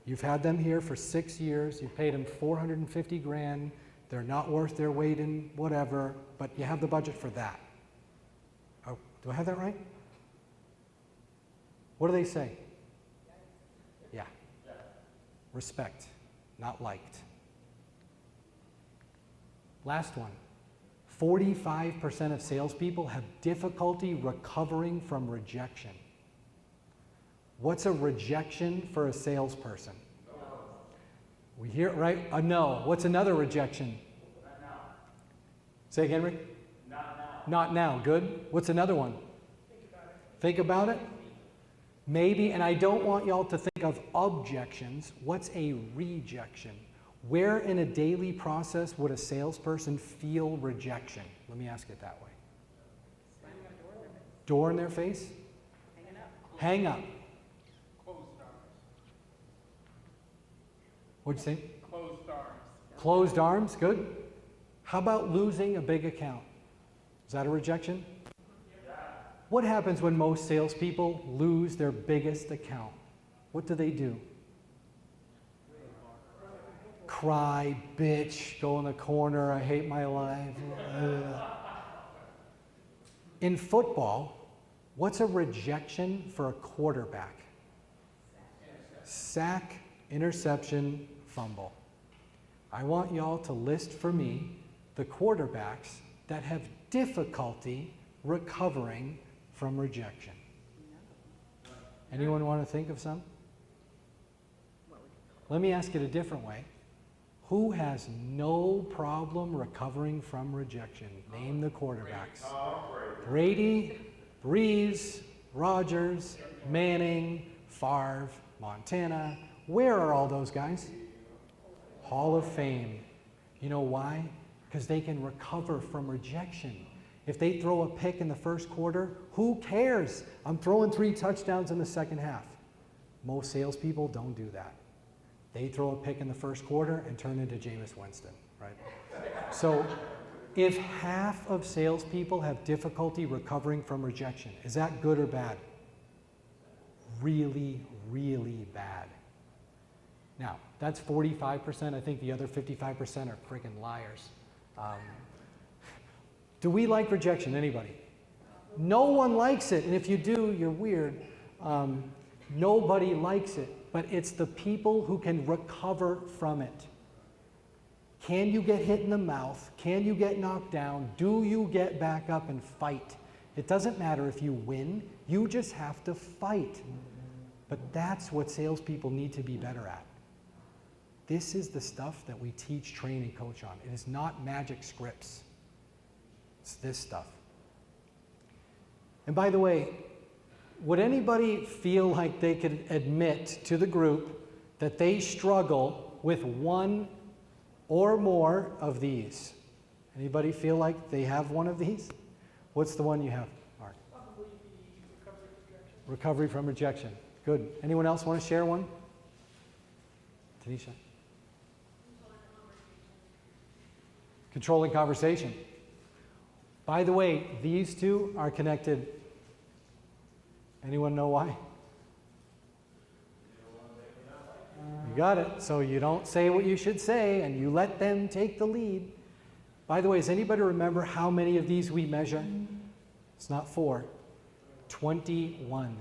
You've had them here for 6 years. You've paid them $450,000. They're not worth their weight in whatever, but you have the budget for that. Oh, do I have that right? What do they say? Yeah. Respect, not liked. Last one. 45% of salespeople have difficulty recovering from rejection. What's a rejection for a salesperson? No. We hear it, right? A no. What's another rejection? Not now. Say again, Rick? Not now. Not now. Good. What's another one? Think about it. Think about it? Maybe, and I don't want y'all to think of objections. What's a rejection? Where in a daily process would a salesperson feel rejection? Let me ask it that way. Slamming a door in their face. Door in their face? Hanging up. Hang up. Closed arms. What'd you say? Closed arms. Closed arms, good. How about losing a big account? Is that a rejection? Yeah. What happens when most salespeople lose their biggest account? What do? Cry, bitch, go in the corner, I hate my life. In football, what's a rejection for a quarterback? Sack, interception, fumble. I want y'all to list for me the quarterbacks that have difficulty recovering from rejection. Anyone want to think of some? Let me ask it a different way. Who has no problem recovering from rejection? Name the quarterbacks. Brady, Breeze, Rodgers, Manning, Favre, Montana. Where are all those guys? Hall of Fame. You know why? Because they can recover from rejection. If they throw a pick in the first quarter, who cares? I'm throwing 3 touchdowns in the second half. Most salespeople don't do that. They throw a pick in the first quarter and turn into Jameis Winston, right? So If half of salespeople have difficulty recovering from rejection, is that good or bad? Really, really bad. Now, that's 45%. I think the other 55% are freaking liars. Do we like rejection? Anybody? No one likes it, and if you do, you're weird. Nobody likes it, but it's the people who can recover from it. Can you get hit in the mouth? Can you get knocked down? Do you get back up and fight? It doesn't matter if you win, you just have to fight. But that's what salespeople need to be better at. This is the stuff that we teach, train, and coach on. It is not magic scripts. It's this stuff. And by the way, would anybody feel like they could admit to the group that they struggle with one or more of these? Anybody feel like they have one of these? What's the one you have, Mark? Probably the recovery from rejection. Recovery from rejection. Good. Anyone else want to share one? Tanisha? Controlling conversation. By the way, these two are connected. Anyone know why? You got it. So you don't say what you should say, and you let them take the lead. By the way, does anybody remember how many of these we measure? It's not 4. 21.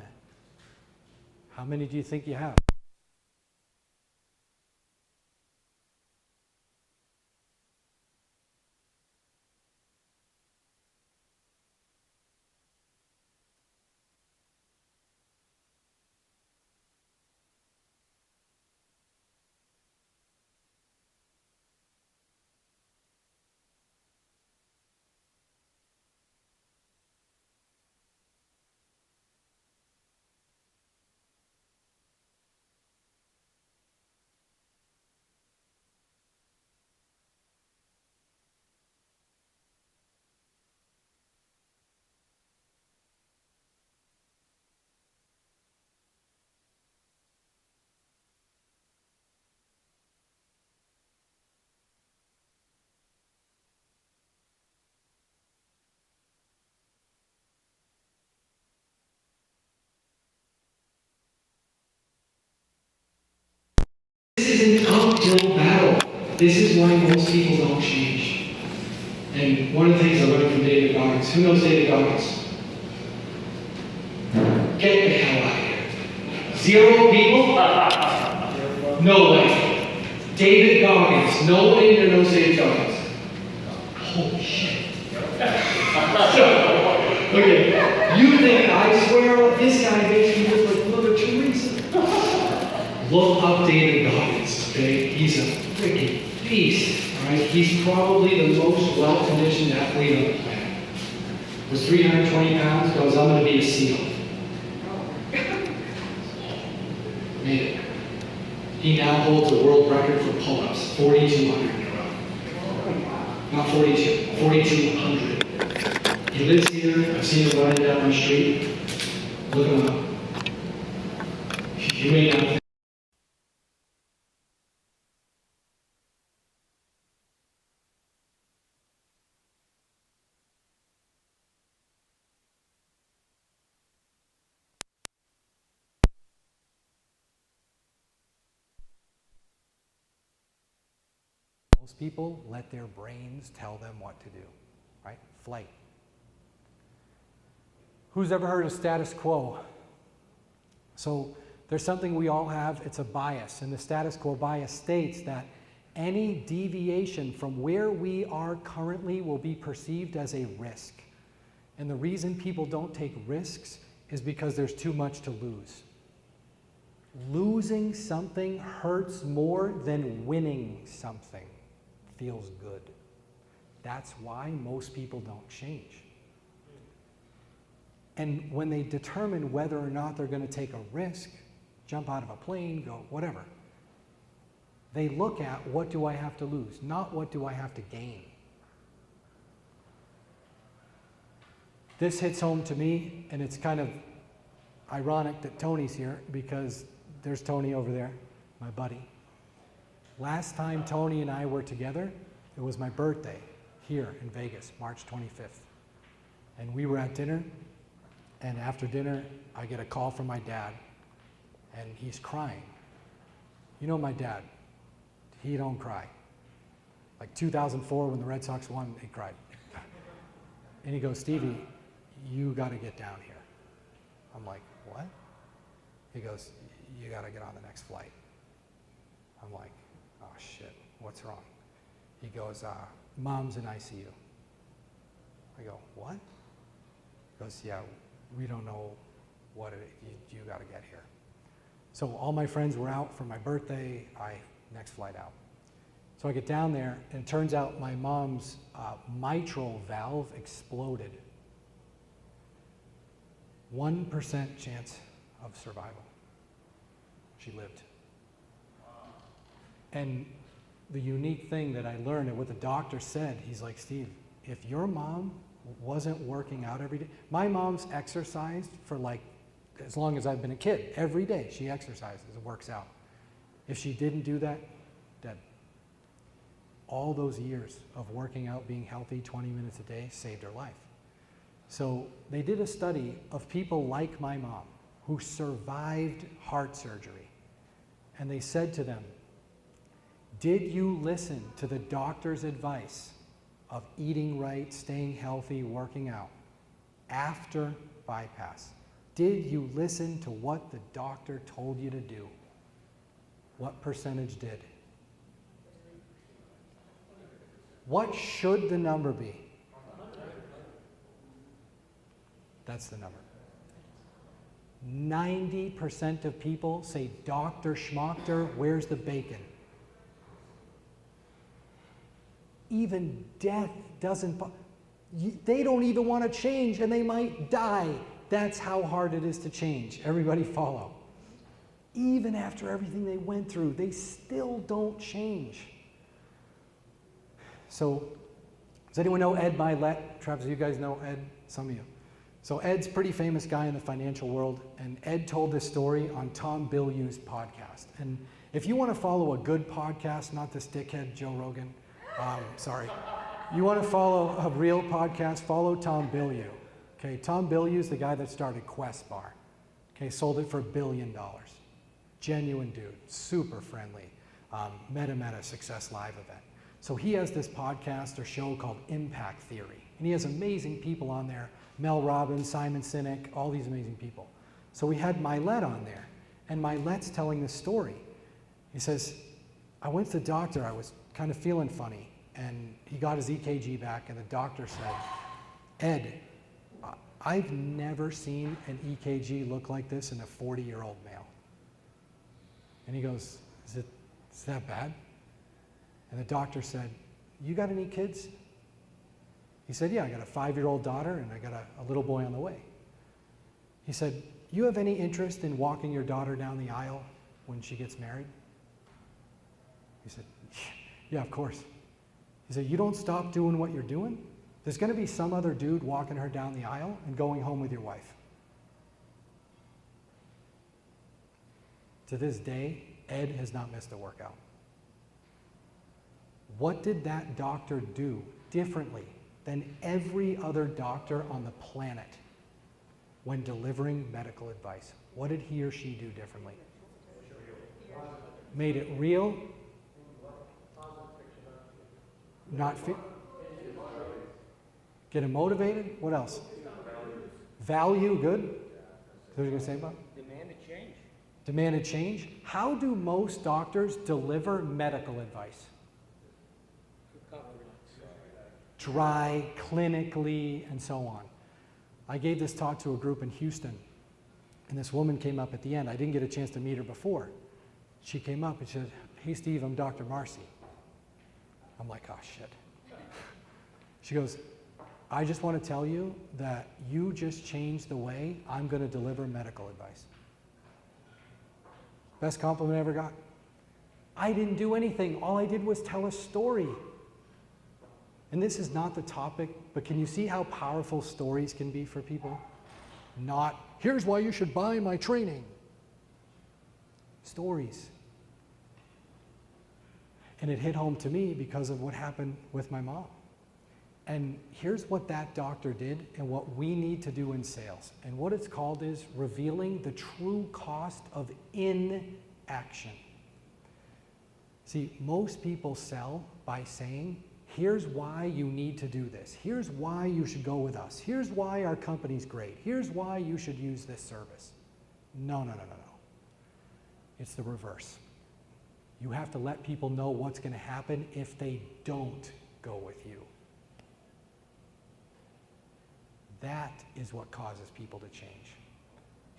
How many do you think you have? This is an uphill battle. This is why most people don't change. And one of the things I learned from David Goggins, who knows David Goggins? Get the hell out of here. 0 people? No way. David Goggins. No one in here knows David Goggins. Holy shit. Okay, you think I swear this guy makes me look like Mother Teresa? Look up David Goggins, okay? He's a freaking beast, all right? He's probably the most well-conditioned athlete on the planet. Was 320 pounds, goes, I'm going to be a SEAL. Made it. He now holds the world record for pull-ups, 4,200 in a row. Not 42, 4,200. He lives here. I've seen him running down my street. Look him up. You may not think. Most people let their brains tell them what to do, right? Flight. Who's ever heard of status quo? So there's something we all have, it's a bias, and the status quo bias states that any deviation from where we are currently will be perceived as a risk. And the reason people don't take risks is because there's too much to lose. Losing something hurts more than winning something feels good. That's why most people don't change. And when they determine whether or not they're going to take a risk, jump out of a plane, go whatever, they look at what do I have to lose, not what do I have to gain. This hits home to me, and it's kind of ironic that Tony's here because there's Tony over there, my buddy. Last time Tony and I were together, it was my birthday. here in Vegas, March 25th. And we were at dinner, and after dinner, I get a call from my dad, and he's crying. You know my dad, he don't cry. Like 2004 when the Red Sox won, he cried. And he goes, Stevie, you got to get down here. I'm like, what? He goes, you got to get on the next flight. I'm like, oh shit, what's wrong? He goes, mom's in ICU. I go, what? He goes, yeah, we don't know what you got to get here. So all my friends were out for my birthday, next flight out. So I get down there, and it turns out my mom's mitral valve exploded. 1% chance of survival. She lived. And the unique thing that I learned, and what the doctor said, he's like, Steve, if your mom wasn't working out every day, my mom's exercised for like as long as I've been a kid. Every day she exercises and works out. If she didn't do that, dead. All those years of working out, being healthy, 20 minutes a day, saved her life. So they did a study of people like my mom who survived heart surgery. And they said to them, did you listen to the doctor's advice of eating right, staying healthy, working out after bypass? Did you listen to what the doctor told you to do? What percentage did? What should the number be? That's the number. 90% of people say, Dr. Schmachter, where's the bacon? Even death doesn't, they don't even want to change and they might die. That's how hard it is to change. Everybody follow. Even after everything they went through, they still don't change. So, does anyone know Ed Milet? Travis, you guys know Ed? Some of you. So Ed's a pretty famous guy in the financial world, and Ed told this story on Tom Bilyeu's podcast. And if you want to follow a good podcast, not this dickhead Joe Rogan, sorry. You want to follow a real podcast, follow Tom Bilyeu. Okay, Tom Bilyeu's the guy that started Quest Bar. Okay, sold it for $1 billion. Genuine dude, super friendly. Met him at a Success Live event. So he has this podcast or show called Impact Theory. And he has amazing people on there. Mel Robbins, Simon Sinek, all these amazing people. So we had Milet on there. And Milet's telling this story. He says, I went to the doctor, I was kind of feeling funny. And he got his EKG back and the doctor said, Ed, I've never seen an EKG look like this in a 40-year-old male. And he goes, is that bad? And the doctor said, you got any kids? He said, yeah, I got a 5-year-old daughter and I got a little boy on the way. He said, you have any interest in walking your daughter down the aisle when she gets married? He said, yeah, of course. He said, you don't stop doing what you're doing? There's going to be some other dude walking her down the aisle and going home with your wife. To this day, Ed has not missed a workout. What did that doctor do differently than every other doctor on the planet when delivering medical advice? What did he or she do differently? Made it real. Not fit. Get him motivated. What else? Value, good. Is that what you're going to say about? Demanded change. Demanded change. How do most doctors deliver medical advice? Dry, clinically, and so on. I gave this talk to a group in Houston, and this woman came up at the end. I didn't get a chance to meet her before. She came up and she said, hey Steve, I'm Dr. Marcy. I'm like, oh shit. She goes, I just want to tell you that you just changed the way I'm going to deliver medical advice. Best compliment I ever got. I didn't do anything. All I did was tell a story. And this is not the topic, but can you see how powerful stories can be for people? Not, here's why you should buy my training. Stories. And it hit home to me because of what happened with my mom. And here's what that doctor did and what we need to do in sales. And what it's called is revealing the true cost of inaction. See, most people sell by saying, here's why you need to do this. Here's why you should go with us. Here's why our company's great. Here's why you should use this service. No. It's the reverse. You have to let people know what's going to happen if they don't go with you. That is what causes people to change.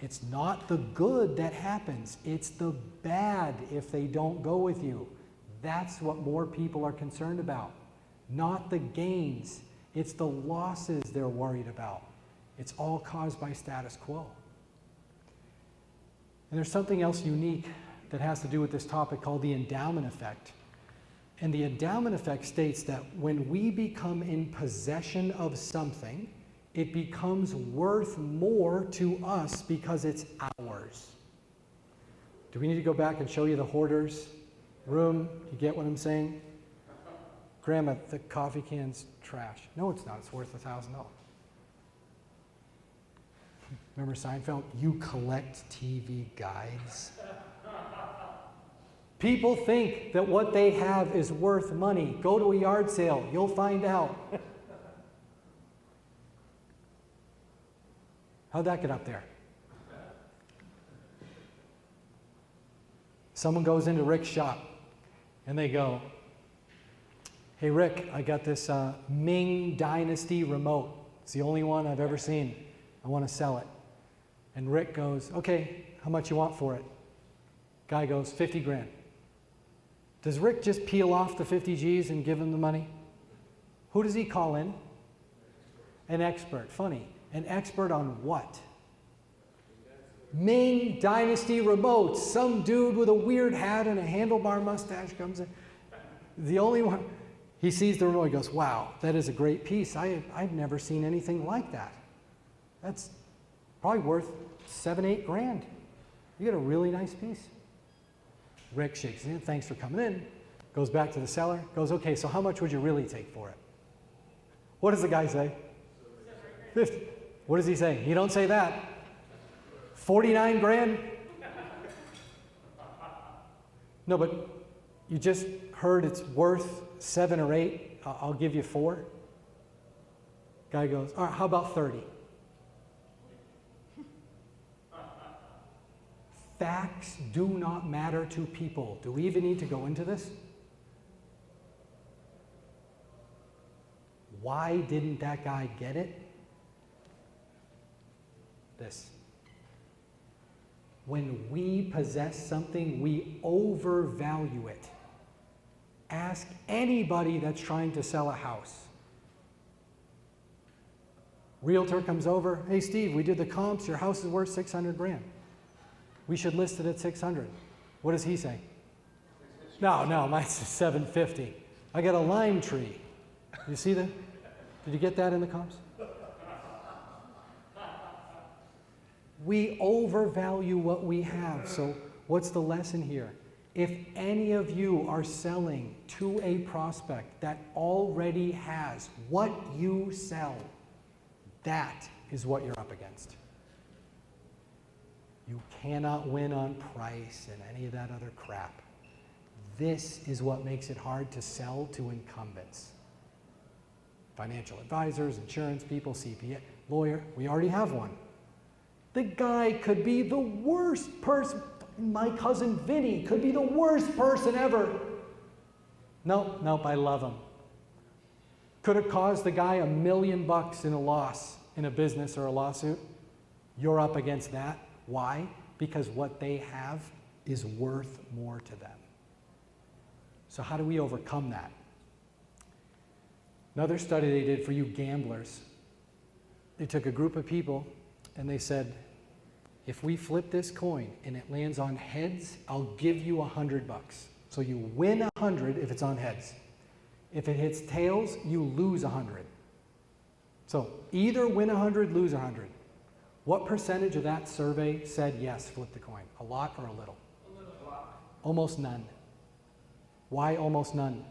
It's not the good that happens. It's the bad if they don't go with you. That's what more people are concerned about. Not the gains. It's the losses they're worried about. It's all caused by status quo. And there's something else unique that has to do with this topic called the endowment effect. And the endowment effect states that when we become in possession of something, it becomes worth more to us because it's ours. Do we need to go back and show you the hoarder's room? You get what I'm saying? Grandma, the coffee can's trash. No, it's not. It's worth $1,000. Remember Seinfeld? You collect TV guides. People think that what they have is worth money. Go to a yard sale. You'll find out. How'd that get up there? Someone goes into Rick's shop and they go, hey Rick, I got this Ming Dynasty remote. It's the only one I've ever seen. I want to sell it. And Rick goes, okay, how much you want for it? Guy goes, 50 grand. Does Rick just peel off the 50 G's and give him the money? Who does he call in? An expert. Funny. An expert on what? Ming Dynasty remotes. Some dude with a weird hat and a handlebar mustache comes in. The only one, he sees the remote, he goes, wow, that is a great piece. I've never seen anything like that. That's probably worth 7-8 grand. You got a really nice piece. Rick shakes his hand, thanks for coming in, goes back to the seller, goes, okay, so how much would you really take for it? What does the guy say? 50. What does he say? You don't say that. 49 grand? No, but you just heard it's worth 7 or 8. I'll give you 4. Guy goes, all right, how about 30? Facts do not matter to people. Do we even need to go into this? Why didn't that guy get it? This. When we possess something, we overvalue it. Ask anybody that's trying to sell a house. Realtor comes over, hey Steve, we did the comps, your house is worth 600 grand. We should list it at 600. What does he say? No, mine's 750. I got a lime tree. You see that? Did you get that in the comps? We overvalue what we have. So what's the lesson here? If any of you are selling to a prospect that already has what you sell, that is what you're up against. You cannot win on price and any of that other crap. This is what makes it hard to sell to incumbents. Financial advisors, insurance people, CPA, lawyer, we already have one. The guy could be the worst person. My cousin Vinny could be the worst person ever. Nope, I love him. Could have caused the guy $1 million in a loss in a business or a lawsuit. You're up against that. Why? Because what they have is worth more to them. So how do we overcome that? Another study they did for you gamblers, they took a group of people and they said, if we flip this coin and it lands on heads, I'll give you $100. So you win 100 if it's on heads. If it hits tails, you lose 100. So either win 100, lose 100. What percentage of that survey said yes, flip the coin? A lot or a little? A little. Almost none. Why almost none?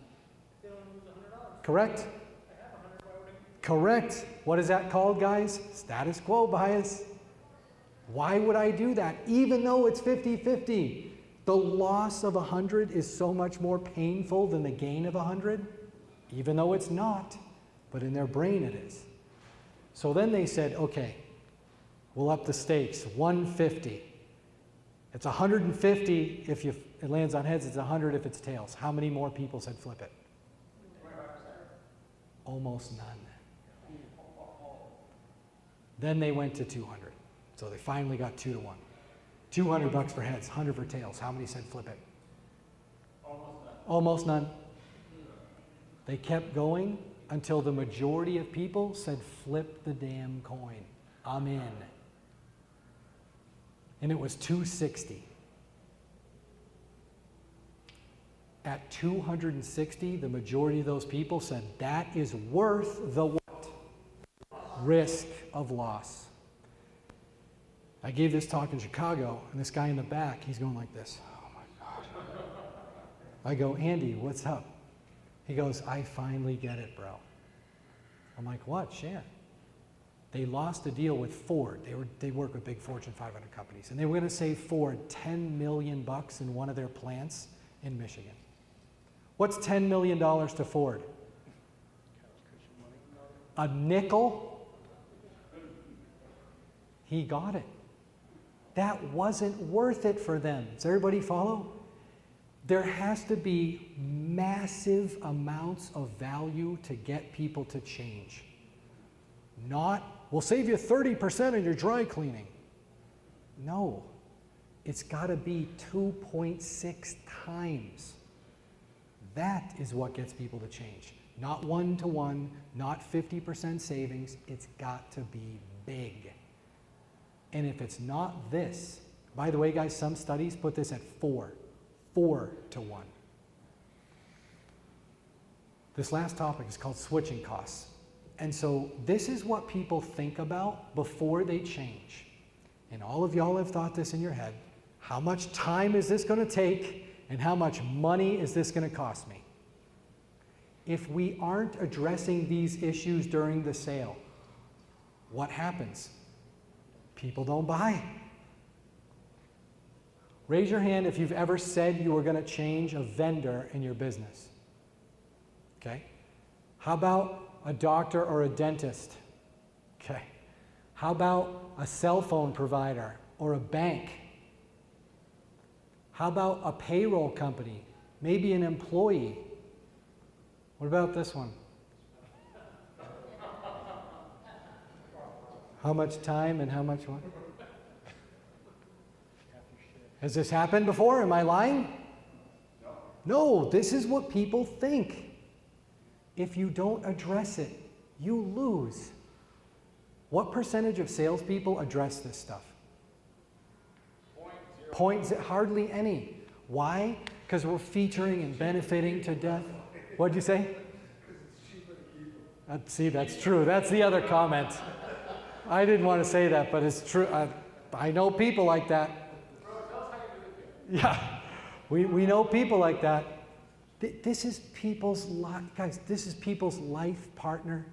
They don't lose $100. Correct? I have 100, why would I Correct. What is that called, guys? Status quo bias. Why would I do that? Even though it's 50-50. The loss of 100 is so much more painful than the gain of 100, even though it's not, but in their brain it is. So then they said, okay, we'll up the stakes, 150. It's 150 if it lands on heads, it's 100 if it's tails. How many more people said flip it? Almost none. Then they went to 200. So they finally got 2 to 1. $200 for heads, 100 for tails. How many said flip it? Almost none. They kept going until the majority of people said flip the damn coin. I'm in. And it was 260. At 260, the majority of those people said that is worth the what? Risk of loss. I gave this talk in Chicago, and this guy in the back, he's going like this. Oh my God. I go, Andy, what's up? He goes, I finally get it, bro. I'm like, what? Share. They lost a deal with Ford. They work with big Fortune 500 companies, and they were going to save Ford $10 million in one of their plants in Michigan. What's $10 million to Ford? A nickel? He got it. That wasn't worth it for them. Does everybody follow? There has to be massive amounts of value to get people to change. Not, we'll save you 30% on your dry cleaning. No, it's got to be 2.6 times. That is what gets people to change. Not 1-to-1, not 50% savings. It's got to be big. And if it's not this, by the way, guys, some studies put this at 4 to 1. This last topic is called switching costs. And so this is what people think about before they change. And all of y'all have thought this in your head. How much time is this going to take? And how much money is this going to cost me? If we aren't addressing these issues during the sale, what happens? People don't buy. Raise your hand if you've ever said you were going to change a vendor in your business. Okay? How about a doctor or a dentist? Okay. How about a cell phone provider or a bank? How about a payroll company? Maybe an employee? What about this one? How much time and how much what? Has this happened before? Am I lying? No, this is what people think. If you don't address it, you lose. What percentage of salespeople address this stuff? Hardly any. Why? Because we're featuring and benefiting to death. What'd you say? See, that's true. That's the other comment. I didn't want to say that, but it's true. I know people like that. Yeah, we know people like that. This is people's life, guys. This is people's life partner.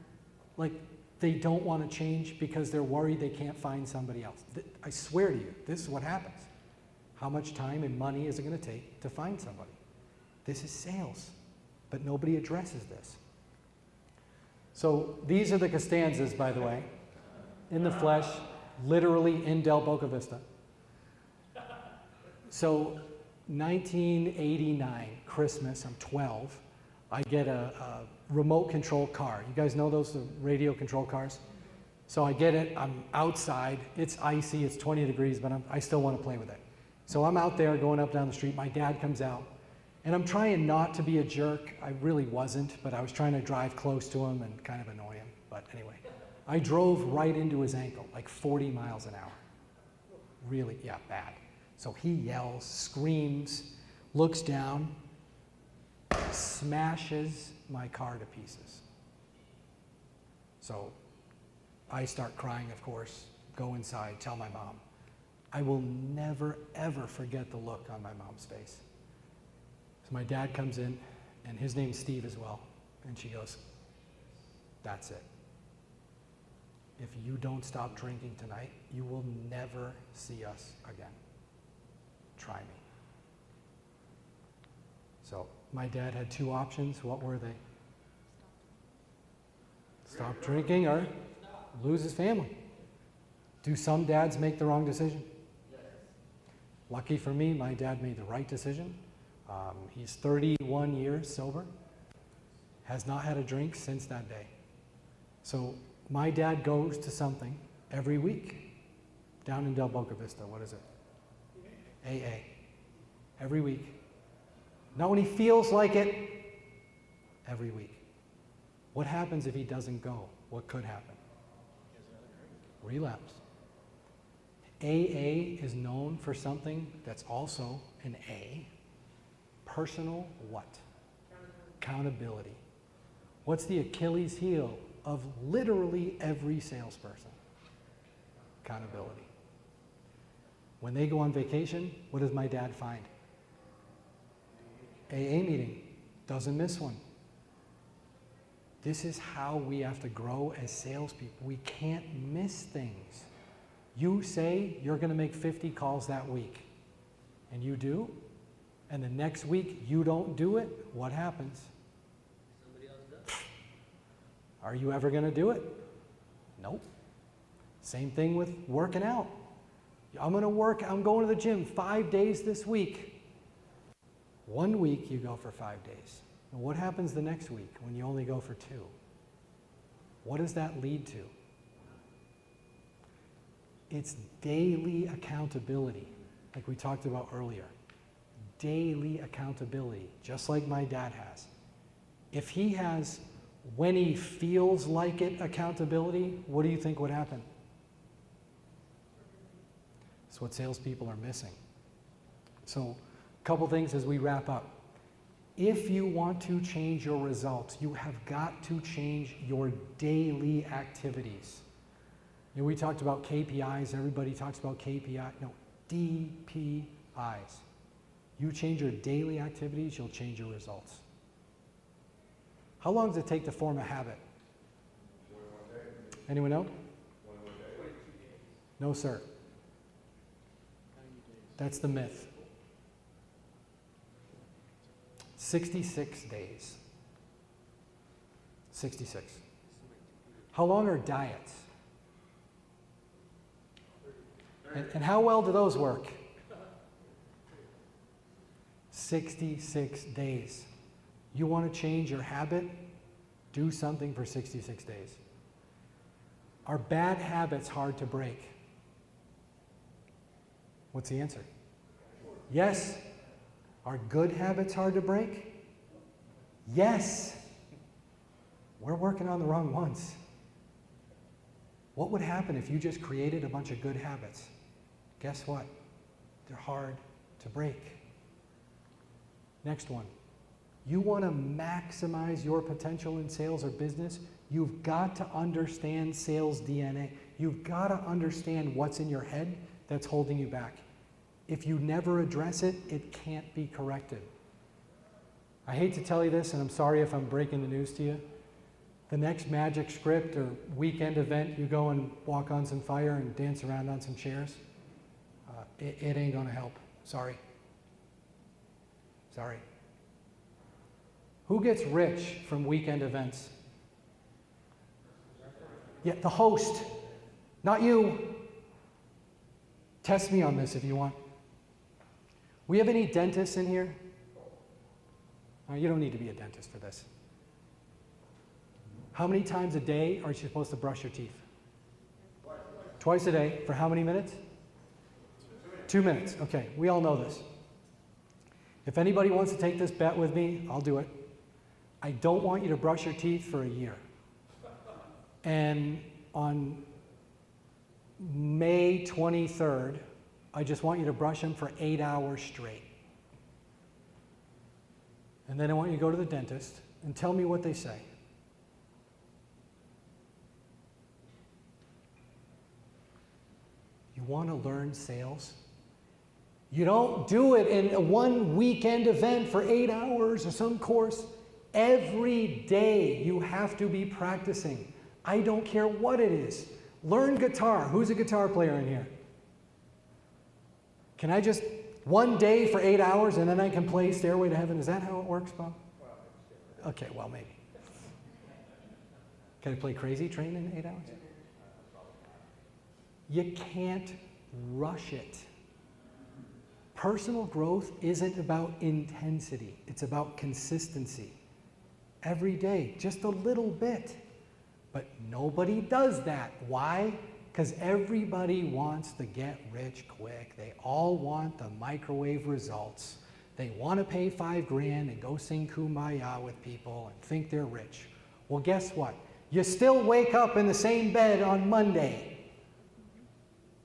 Like, they don't want to change because they're worried they can't find somebody else. I swear to you, this is what happens. How much time and money is it going to take to find somebody? This is sales, but nobody addresses this. So these are the Costanzas, by the way, in the flesh, literally in Del Boca Vista. So 1989, Christmas, I'm 12. I get a remote control car. You guys know those, the radio control cars? So I get it, I'm outside, it's icy, it's 20 degrees, but I still want to play with it. So I'm out there going up down the street, my dad comes out, and I'm trying not to be a jerk. I really wasn't, but I was trying to drive close to him and kind of annoy him. But anyway, I drove right into his ankle, like 40 miles an hour. Really, yeah, bad. So he yells, screams, looks down, smashes my car to pieces. So I start crying, of course, go inside, tell my mom. I will never, ever forget the look on my mom's face. So my dad comes in, and his name's Steve as well, and she goes, that's it. if you don't stop drinking tonight, you will never see us again. Try me. So my dad had two options. What were they? Stop drinking or lose his family. Do some dads make the wrong decision? Lucky for me, my dad made the right decision. He's 31 years sober, has not had a drink since that day. So my dad goes to something every week down in Del Boca Vista. What is it? AA. Every week. Not when he feels like it, every week. What happens if he doesn't go? What could happen? Relapse. AA is known for something that's also an A. Personal what? Accountability. What's the Achilles heel of literally every salesperson? Accountability. When they go on vacation, what does my dad find? AA meeting. Doesn't miss one. This is how we have to grow as salespeople. We can't miss things. You say you're going to make 50 calls that week, and you do, and the next week you don't do it, what happens? Somebody else does. Are you ever going to do it? Nope. Same thing with working out. I'm going to the gym 5 days this week. 1 week you go for 5 days. And what happens the next week when you only go for 2? What does that lead to? It's daily accountability, like we talked about earlier. Daily accountability, just like my dad has. If he has, when he feels like it, accountability, what do you think would happen? That's what salespeople are missing. So, a couple things as we wrap up. If you want to change your results, you have got to change your daily activities. You know, we talked about KPIs. Everybody talks about KPI. No, DPIs. You change your daily activities, you'll change your results. How long does it take to form a habit? Anyone know? No, sir. That's the myth. 66 days. 66. How long are diets? And how well do those work? 66 days. You want to change your habit? Do something for 66 days. Are bad habits hard to break? What's the answer? Yes. Are good habits hard to break? Yes. We're working on the wrong ones. What would happen if you just created a bunch of good habits? Guess what? They're hard to break. Next one. You want to maximize your potential in sales or business? You've got to understand sales DNA. You've got to understand what's in your head that's holding you back. If you never address it, it can't be corrected. I hate to tell you this, and I'm sorry if I'm breaking the news to you. The next magic script or weekend event, you go and walk on some fire and dance around on some chairs, it ain't going to help. Sorry. Sorry. Who gets rich from weekend events? Yeah, the host, not you. Test me on this if you want. We have any dentists in here? You don't need to be a dentist for this. How many times a day are you supposed to brush your teeth? Twice a day. For how many minutes? 2 minutes. Okay, we all know this. If anybody wants to take this bet with me, I'll do it. I don't want you to brush your teeth for a year. And on May 23rd, I just want you to brush them for 8 hours straight. And then I want you to go to the dentist and tell me what they say. You want to learn sales? You don't do it in a one weekend event for 8 hours or some course. Every day you have to be practicing. I don't care what it is. Learn guitar. Who's a guitar player in here? Can I just, one day for 8 hours and then I can play Stairway to Heaven? Is that how it works, Bob? Okay, well, maybe. Can I play Crazy Train in 8 hours? You can't rush it. Personal growth isn't about intensity. It's about consistency. Every day, just a little bit. But nobody does that. Why? Because everybody wants to get rich quick. They all want the microwave results. They want to pay $5,000 and go sing Kumbaya with people and think they're rich. Well, guess what? You still wake up in the same bed on Monday,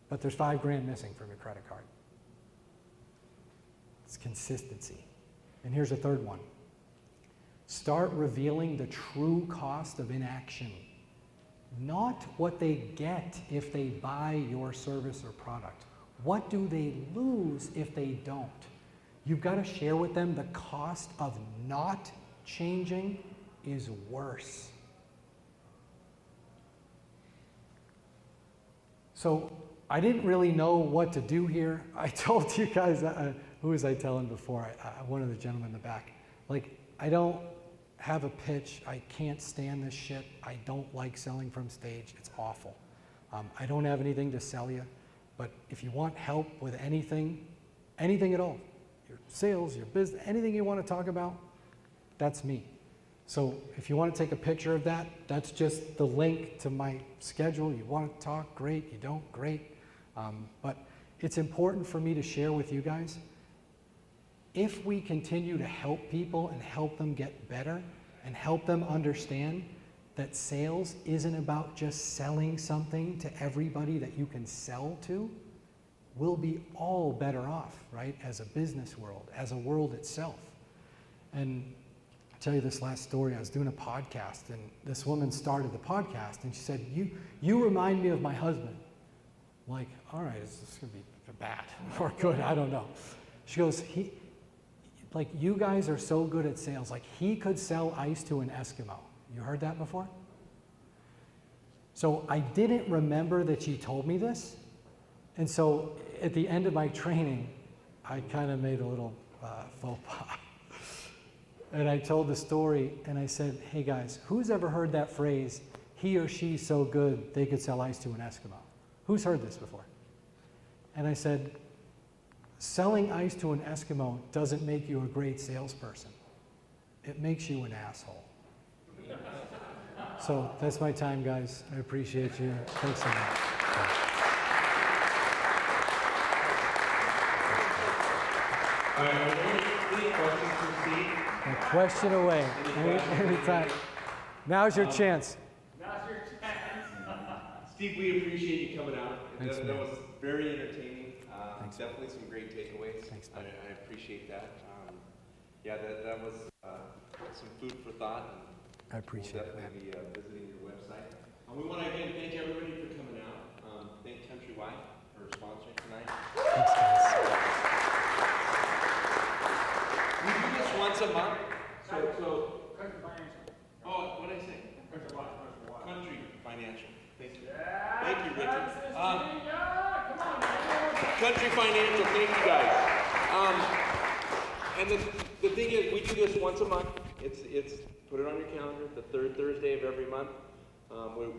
but there's $5,000 missing from your credit card. It's consistency. And here's a third one. Start revealing the true cost of inaction. Not what they get if they buy your service or product. What do they lose if they don't? You've got to share with them the cost of not changing is worse. So I didn't really know what to do here. I told you guys, who was I telling before? One of the gentlemen in the back. Like, I don't have a pitch. I can't stand this shit. I don't like selling from stage. It's awful. I don't have anything to sell you. But if you want help with anything at all, your sales, your business, anything you want to talk about, that's me. So if you want to take a picture of that, that's just the link to my schedule. You want to talk, great. You don't, great. But it's important for me to share with you guys. If we continue to help people and help them get better and help them understand that sales isn't about just selling something to everybody that you can sell to, we'll be all better off, right? As a business world, as a world itself. And I'll tell you this last story. I was doing a podcast and this woman started the podcast and she said, you remind me of my husband. I'm like, all right, is this gonna be bad or good? I don't know. She goes, like, you guys are so good at sales. Like, he could sell ice to an Eskimo. You heard that before? So I didn't remember that she told me this. And so at the end of my training, I kind of made a little faux pas. And I told the story and I said, hey guys, who's ever heard that phrase, he or she's so good they could sell ice to an Eskimo? Who's heard this before? And I said, selling ice to an Eskimo doesn't make you a great salesperson. It makes you an asshole. So that's my time, guys. I appreciate you. Thanks so much. All right, any questions for Steve? A question away, anytime. Now's your chance. Now's your chance. Steve, we appreciate you coming out. Thanks, that man. was very entertaining. Thanks. Definitely some great takeaways. Thanks, buddy. I appreciate that. Yeah, that was some food for thought. I appreciate it, man. We'll definitely be visiting your website. We want to again thank everybody for coming out. Thank Countrywide for sponsoring tonight. Thanks, guys. We do this once a month. Country Financial. Oh, what did I say? Country Financial. Country Financial. Thank you. Thank you, Richard. Come on, man. Country Financial, thank you guys. And the thing is, we do this once a month. It's put it on your calendar, the third Thursday of every month.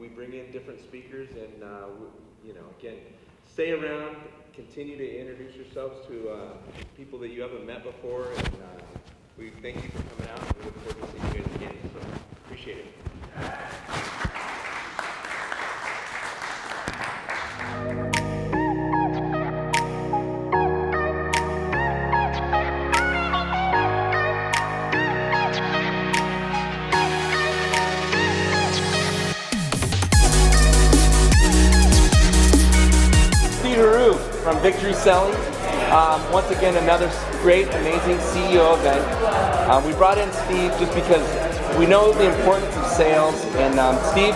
We bring in different speakers, and again, stay around, continue to introduce yourselves to people that you haven't met before, and we thank you for coming out. We look forward to seeing you guys again. So appreciate it. Steve Heroux from Victory Selling. Once again, another great, amazing CEO event. We brought in Steve just because we know the importance of sales. And Steve,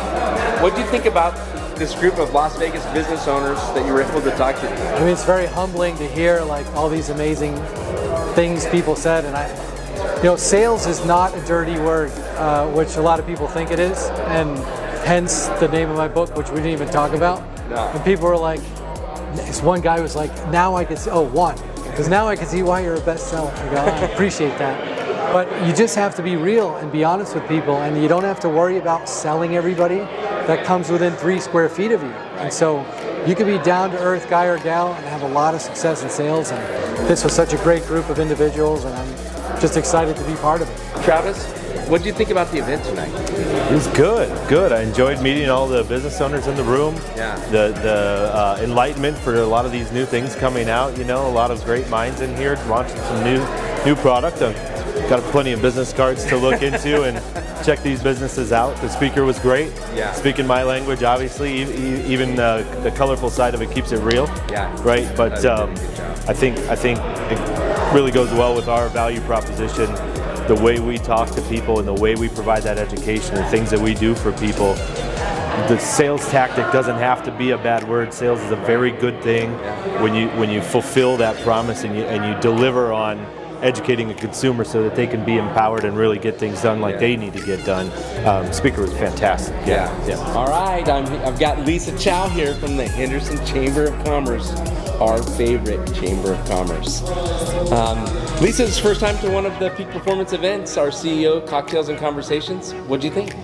what do you think about this group of Las Vegas business owners that you were able to talk to? I mean, it's very humbling to hear like all these amazing things people said, and sales is not a dirty word, which a lot of people think it is. And hence the name of my book, which we didn't even talk about. No. And people were like, this one guy was like, now I can see, because now I can see why you're a bestseller. I go, I appreciate that. But you just have to be real and be honest with people, and you don't have to worry about selling everybody that comes within 3 square feet of you. And so you can be down-to-earth guy or gal and have a lot of success in sales, and this was such a great group of individuals, and I'm just excited to be part of it. Travis, what did you think about the event tonight? It was good. I enjoyed meeting all the business owners in the room. Yeah. The enlightenment for a lot of these new things coming out. You know, a lot of great minds in here launching some new product. I've got plenty of business cards to look into and check these businesses out. The speaker was great. Yeah. Speaking my language, obviously, even the colorful side of it keeps it real. Yeah. Right. But That's a really good job. I think it really goes well with our value proposition. The way we talk to people and the way we provide that education and things that we do for people. The sales tactic doesn't have to be a bad word. Sales is a very good thing when you fulfill that promise and you deliver on educating a consumer so that they can be empowered and really get things done like they need to get done. Speaker was fantastic. Yeah. All right, I've got Lisa Chow here from the Henderson Chamber of Commerce, our favorite Chamber of Commerce. Lisa's first time to one of the Peak Performance events, our CEO, Cocktails and Conversations. What'd you think?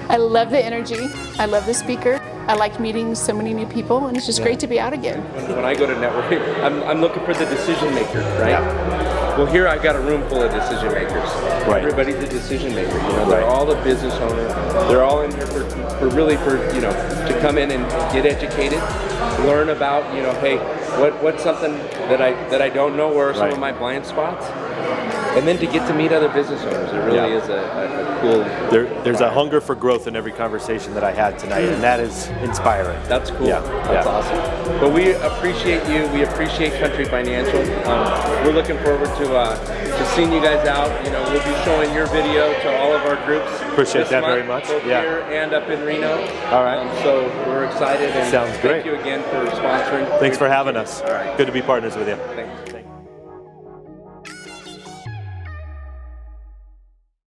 I love the energy. I love the speaker. I like meeting so many new people, and it's just great to be out again. When I go to networking, I'm looking for the decision maker, right? Yeah. Well, here I've got a room full of decision makers. Right. Everybody's a decision maker. You know, they're all the business owner. They're all in here for to come in and get educated, learn about, hey, what's something that I don't know, where are some of my blind spots, and then to get to meet other business owners. It really is a cool. There's a hunger for growth in every conversation that I had tonight, and that is inspiring. That's cool. Yeah. That's awesome. But we appreciate you. We appreciate Country Financial. We're looking forward to seeing you guys out. We'll be showing your video to all of our groups. Appreciate that very much. Both here and up in Reno. All right. So we're excited. And Sounds great. Thank you again for sponsoring. Thanks for having us. All right. Good to be partners with you. Thanks.